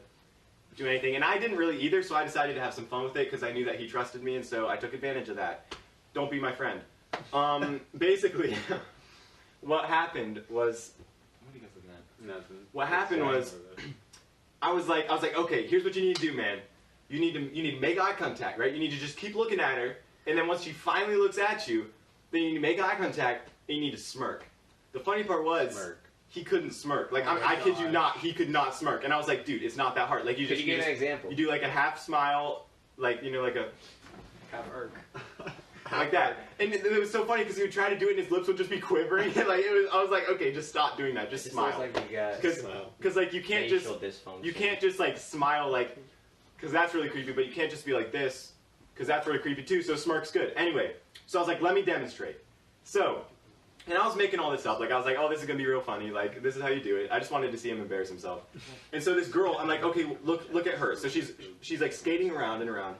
C: do anything. And I didn't really either, so I decided to have some fun with it because I knew that he trusted me, and so I took advantage of that. Don't be my friend. Basically, what happened was, what are you guys looking at?
E: Nothing.
C: What happened was, I was like, okay, here's what you need to do, man. You need to make eye contact, right? You need to just keep looking at her, and then once she finally looks at you, then you need to make eye contact, and you need to smirk. The funny part was,
E: Smirk.
C: he couldn't smirk. Like,
F: Oh my
C: I kid you
F: God.
C: not, he could not smirk. And I was like, dude, it's not that hard. Like, you
D: Could
C: just,
D: you
C: you
D: give an
C: just-
D: example?
C: you do like a half smile, like, you know, like a,
F: Have Erk.
C: like that. And it was so funny because he would try to do it and his lips would just be quivering. And like, I was like, okay, just stop doing that. Just
D: It
C: smile.
D: looks like you got
C: Because like, you can't just,
D: facial dysfunction.
C: you can't just like smile like, because that's really creepy, but you can't just be like this, because that's really creepy too, so smirk's good. Anyway, so I was like, let me demonstrate. So, and I was making all this up, like I was like, oh, this is going to be real funny, like this is how you do it. I just wanted to see him embarrass himself. And so this girl, I'm like, okay, look at her. So she's like skating around and around.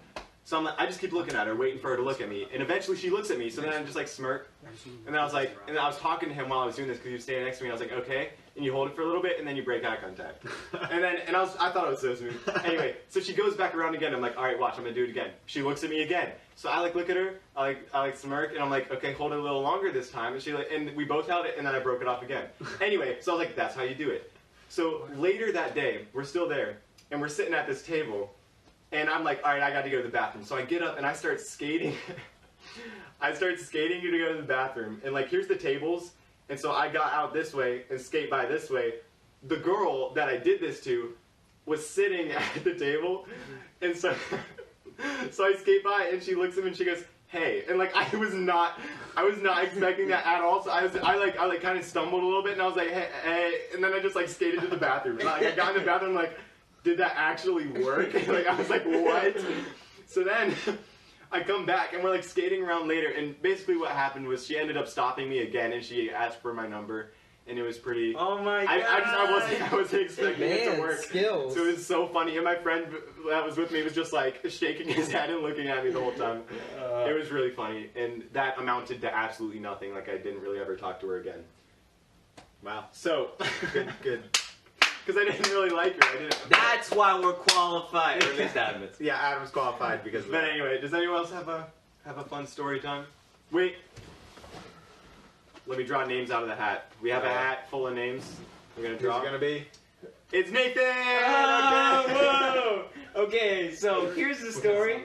C: So I'm like, I just keep looking at her, waiting for her to look at me, and eventually she looks at me, so then I'm just like smirk, and then I was like, and then I was talking to him while I was doing this, because he was standing next to me, and I was like, okay, and you hold it for a little bit, and then you break eye contact. And I thought it was so smooth. Anyway, so she goes back around again. I'm like, all right, watch, I'm gonna do it again. She looks at me again. So I like look at her, I like smirk, and I'm like, okay, hold it a little longer this time. And and we both held it, and then I broke it off again. Anyway, so I was like, that's how you do it. So later that day, we're still there, and we're sitting at this table, and I'm like, all right, I got to go to the bathroom. So I get up and I start skating. I start skating to go to the bathroom, and like here's the tables, and so I got out this way and skate by this way. The girl that I did this to was sitting at the table, and so I skate by, and she looks at me and she goes, "Hey," and like I was not expecting that at all. So I kind of stumbled a little bit, and I was like, "Hey," and then I just like skated to the bathroom. And, like I got in the bathroom, like, did that actually work? Like I was like, what? So then I come back and we're like skating around later, and basically what happened was she ended up stopping me again, and she asked for my number, and it was pretty.
D: Oh my god!
C: I wasn't expecting it to work.
G: Skills.
C: So it was so funny, and my friend that was with me was just like shaking his head and looking at me the whole time. It was really funny, and that amounted to absolutely nothing. Like I didn't really ever talk to her again.
E: Wow.
C: So
E: Good.
C: because I didn't really like her. I didn't.
D: That's why we're qualified. Or at least Adam is.
E: Yeah, Adam's qualified because of
C: But
E: that.
C: anyway, does anyone else have a fun story time? Wait. Let me draw names out of the hat. We have a hat full of names. We're gonna
E: Who's
C: draw.
E: it gonna be?
C: It's Nathan.
D: Oh,
C: Okay.
D: whoa! Okay, so here's the story.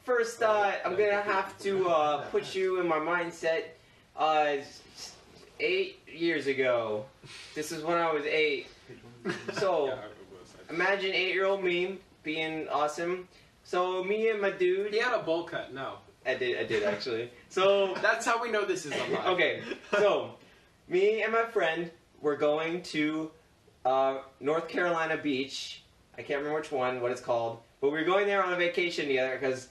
D: First, I'm gonna have to put you in my mindset. 8 years ago. This is when I was 8. So, imagine 8-year-old me being awesome. So, me and my dude.
F: He had a bowl cut. No,
D: I did actually. So,
F: that's how we know this is a lie.
D: okay, so me and my friend were going to North Carolina Beach. I can't remember what it's called, but we were going there on a vacation together because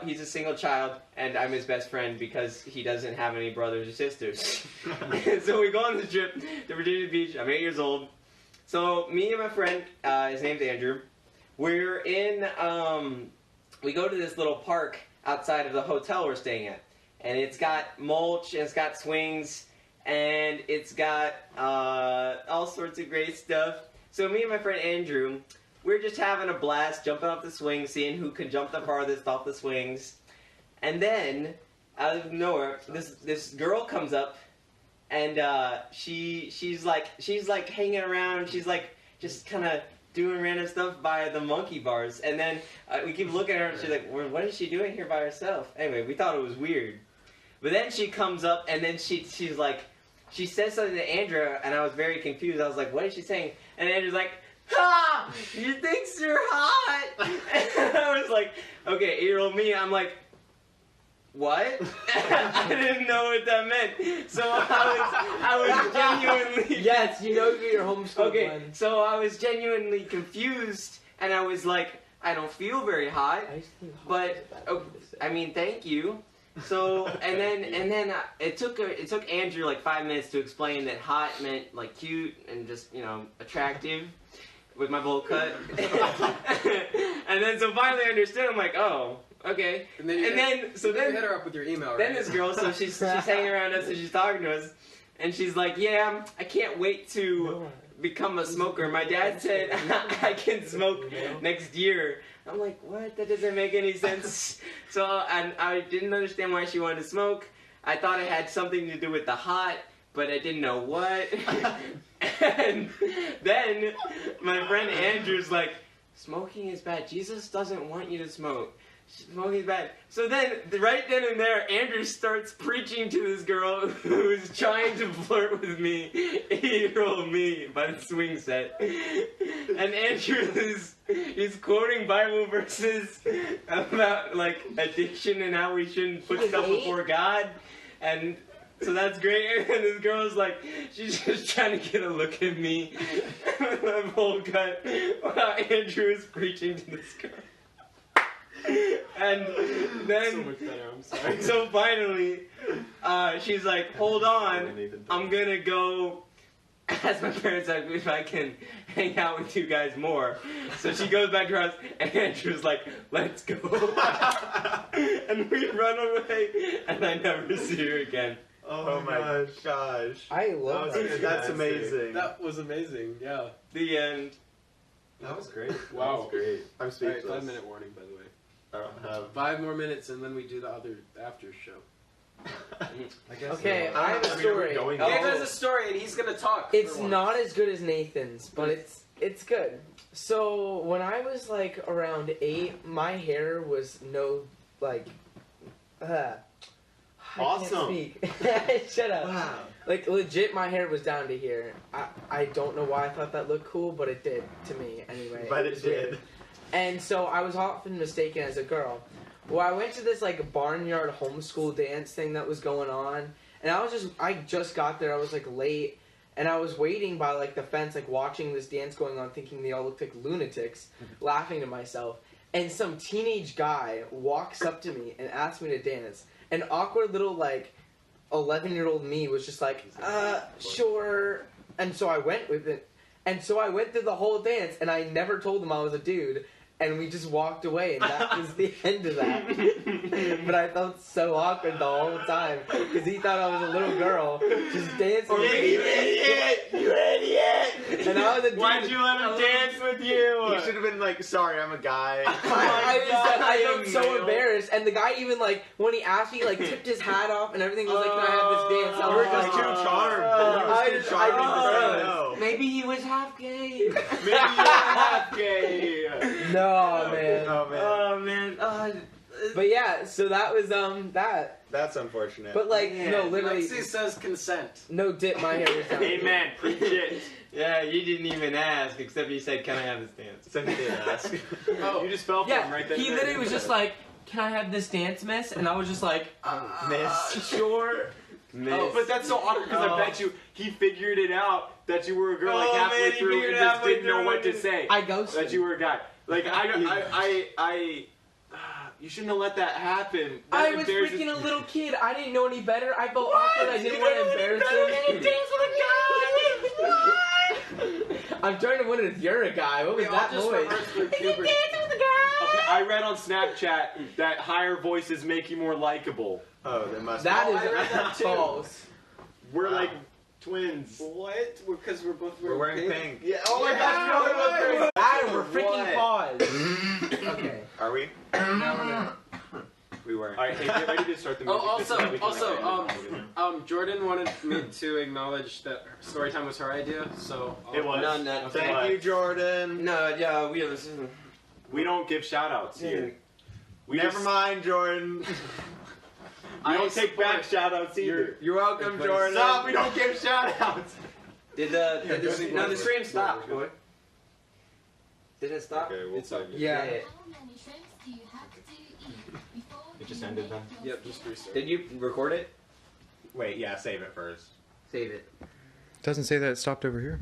D: he's a single child and I'm his best friend because he doesn't have any brothers or sisters. So we go on the trip to Virginia Beach. I'm 8 years old. So me and my friend, his name's Andrew, we're in. We go to this little park outside of the hotel we're staying at. And it's got mulch, and it's got swings, and it's got all sorts of great stuff. So me and my friend Andrew, we're just having a blast, jumping off the swings, seeing who can jump the farthest off the swings. And then, out of nowhere, this girl comes up, and she's like hanging around. She's like just kind of doing random stuff by the monkey bars, and then we keep looking at her, and she's like, "What is she doing here by herself?" Anyway, we thought it was weird. But then she comes up, and then she's like, she says something to Andrea, and I was very confused. I was like, "What is she saying?" And Andrea's like, "Ha! You think you're hot?" And I was like, okay, 8-year-old me, I'm like, what? I didn't know what that meant. So I was genuinely...
G: Yes, you know you're homeschooled.
D: Okay,
G: Glenn.
D: so I was genuinely confused, and I was like, I don't feel very hot,
G: I used to think hot
D: but,
G: was a bad
D: oh,
G: thing to say.
D: I mean, thank you. So, and then it took Andrew like 5 minutes to explain that hot meant like cute and just, you know, attractive with my bowl cut. And then so finally I understood. I'm like, oh, okay.
F: And then you hit her up with your email, right?
D: Then this girl, so she's hanging around us and she's talking to us, and she's like, yeah, I can't wait to become a smoker. My dad said I can smoke next year. I'm like, what? That doesn't make any sense. So I didn't understand why she wanted to smoke. I thought it had something to do with the hot, but I didn't know what. And then my friend Andrew's like, smoking is bad. Jesus doesn't want you to smoke. Smoking is bad. So then, right then and there, Andrew starts preaching to this girl who's trying to flirt with me, 8-year-old me, by the swing set. And Andrew he's quoting Bible verses about, like, addiction and how we shouldn't put stuff before God. And so that's great. And this girl's like, she's just trying to get a look at me. My bowl cut while Andrew is preaching to this girl. And then,
F: so much better, I'm sorry.
D: so finally, she's like, hold on, I'm gonna go ask my parents if I can hang out with you guys more. So she goes back to her house, and Andrew's like, let's go. And we run away, and I never see her again.
E: Oh my gosh.
G: I love that.
E: That's amazing.
F: That was amazing, yeah.
D: The end.
E: That was great.
F: Wow.
E: That was great. I'm
F: Alright,
E: speechless.
F: 5-minute warning, by the way.
E: I don't have.
F: 5 more minutes, and then we do the other after show.
E: I guess
G: Okay,
E: so.
G: I have a
E: mean,
G: story.
E: are we going
G: Oh.
F: Dave has a story, and he's gonna talk.
G: It's
F: for once.
G: not as good as Nathan's, but it's good. So when I was like around 8, my hair was I
C: Awesome.
G: can't speak. Shut up.
E: Wow.
G: Like legit, my hair was down to here. I don't know why I thought that looked cool, but it did to me anyway.
E: But it
G: was
E: did.
G: weird. And so I was often mistaken as a girl. Well, I went to this like barnyard homeschool dance thing that was going on, and I just got there. I was like late, and I was waiting by like the fence, like watching this dance going on, thinking they all looked like lunatics, laughing to myself. And some teenage guy walks up to me and asks me to dance. An awkward little like 11-year-old me was just like, sure. And so I went with it. And so I went through the whole dance, and I never told him I was a dude. And we just walked away, and that was the end of that. But I felt so awkward the whole time, because he thought I was a little girl, just dancing.
C: You idiot! You idiot!
G: And I was a dude.
C: Why'd you let him dance with you?
E: You should have been like, sorry, I'm a guy.
G: I felt so
C: male.
G: embarrassed, and the guy even like when he asked me, like tipped his hat off and everything. Was like, "Can I have this dance?" I
E: You
G: was
E: were
G: like,
E: just too charmed.
G: I
E: You were
G: just-
E: too
G: I
E: charming to
G: just-
E: say no.
D: Maybe he was half gay.
C: Maybe you're half gay.
G: "No, man."
E: Oh man.
D: Oh man.
G: But yeah, so that was that.
E: That's unfortunate.
G: But like,
D: Yeah.
G: no, literally,
F: Lexi says consent.
G: no dip. My hair was down.
C: Amen. Preach it.
D: Yeah, you didn't even ask, except you said, "Can I have this dance?"
E: So he did ask.
C: You just fell for him right there.
G: He literally was just like, "Can I have this dance, miss?" And I was just like,
E: Miss.
G: "Sure."
C: Oh, but that's so awkward because I bet you he figured it out that you were a girl like
D: Oh,
C: halfway
D: man, he
C: through
D: figured
C: and
D: it
C: just
D: halfway
C: didn't know
D: through
C: what to
D: and-
C: say.
G: I ghosted.
C: That you were a guy. Like you shouldn't have let that happen. That
G: I was
C: embarrasses-
G: freaking a little kid. I didn't know any better. I felt awkward. I didn't want to embarrass him. I'm trying to wonder if you're a guy. What was
F: We all
G: that
F: just
G: noise?
F: rehearsed through puberty.
C: Okay, I read on Snapchat that higher voices make you more likable.
E: Oh, they must.
G: That
F: I read that
G: is
F: too.
G: false.
C: We're
E: Wow.
C: like twins.
F: What? Because we're both
E: We're wearing pink.
C: Yeah. Oh my
F: Yeah,
C: gosh, no, it was
F: right.
C: great.
G: Adam, we're freaking paused. Okay.
E: Are we?
G: Now we're gonna.
C: We were. All right, hey, get ready to start the music.
F: Oh,
C: This is how we can, like,
F: Jordan wanted me to acknowledge that story time was her idea, so
C: It was.
D: No, no,
C: Okay.
E: Thank you, Jordan.
D: No, yeah,
C: We don't give shout outs here. We
E: Never
C: just-
E: mind, Jordan.
C: We don't take back shout outs either.
E: You're welcome, Jordan.
C: Stop, we don't give shout outs.
D: Did the stream stop, boy? Did it stop?
E: Okay, we'll
F: It's up.
E: take it.
G: Yeah.
A: How many shrimps do you have to eat before
C: It just
A: you
C: ended
A: make
C: then?
A: your
F: Yep, just restart.
D: Did you record it?
C: Wait, yeah, save it first.
D: Save it.
H: Doesn't say that it stopped over here.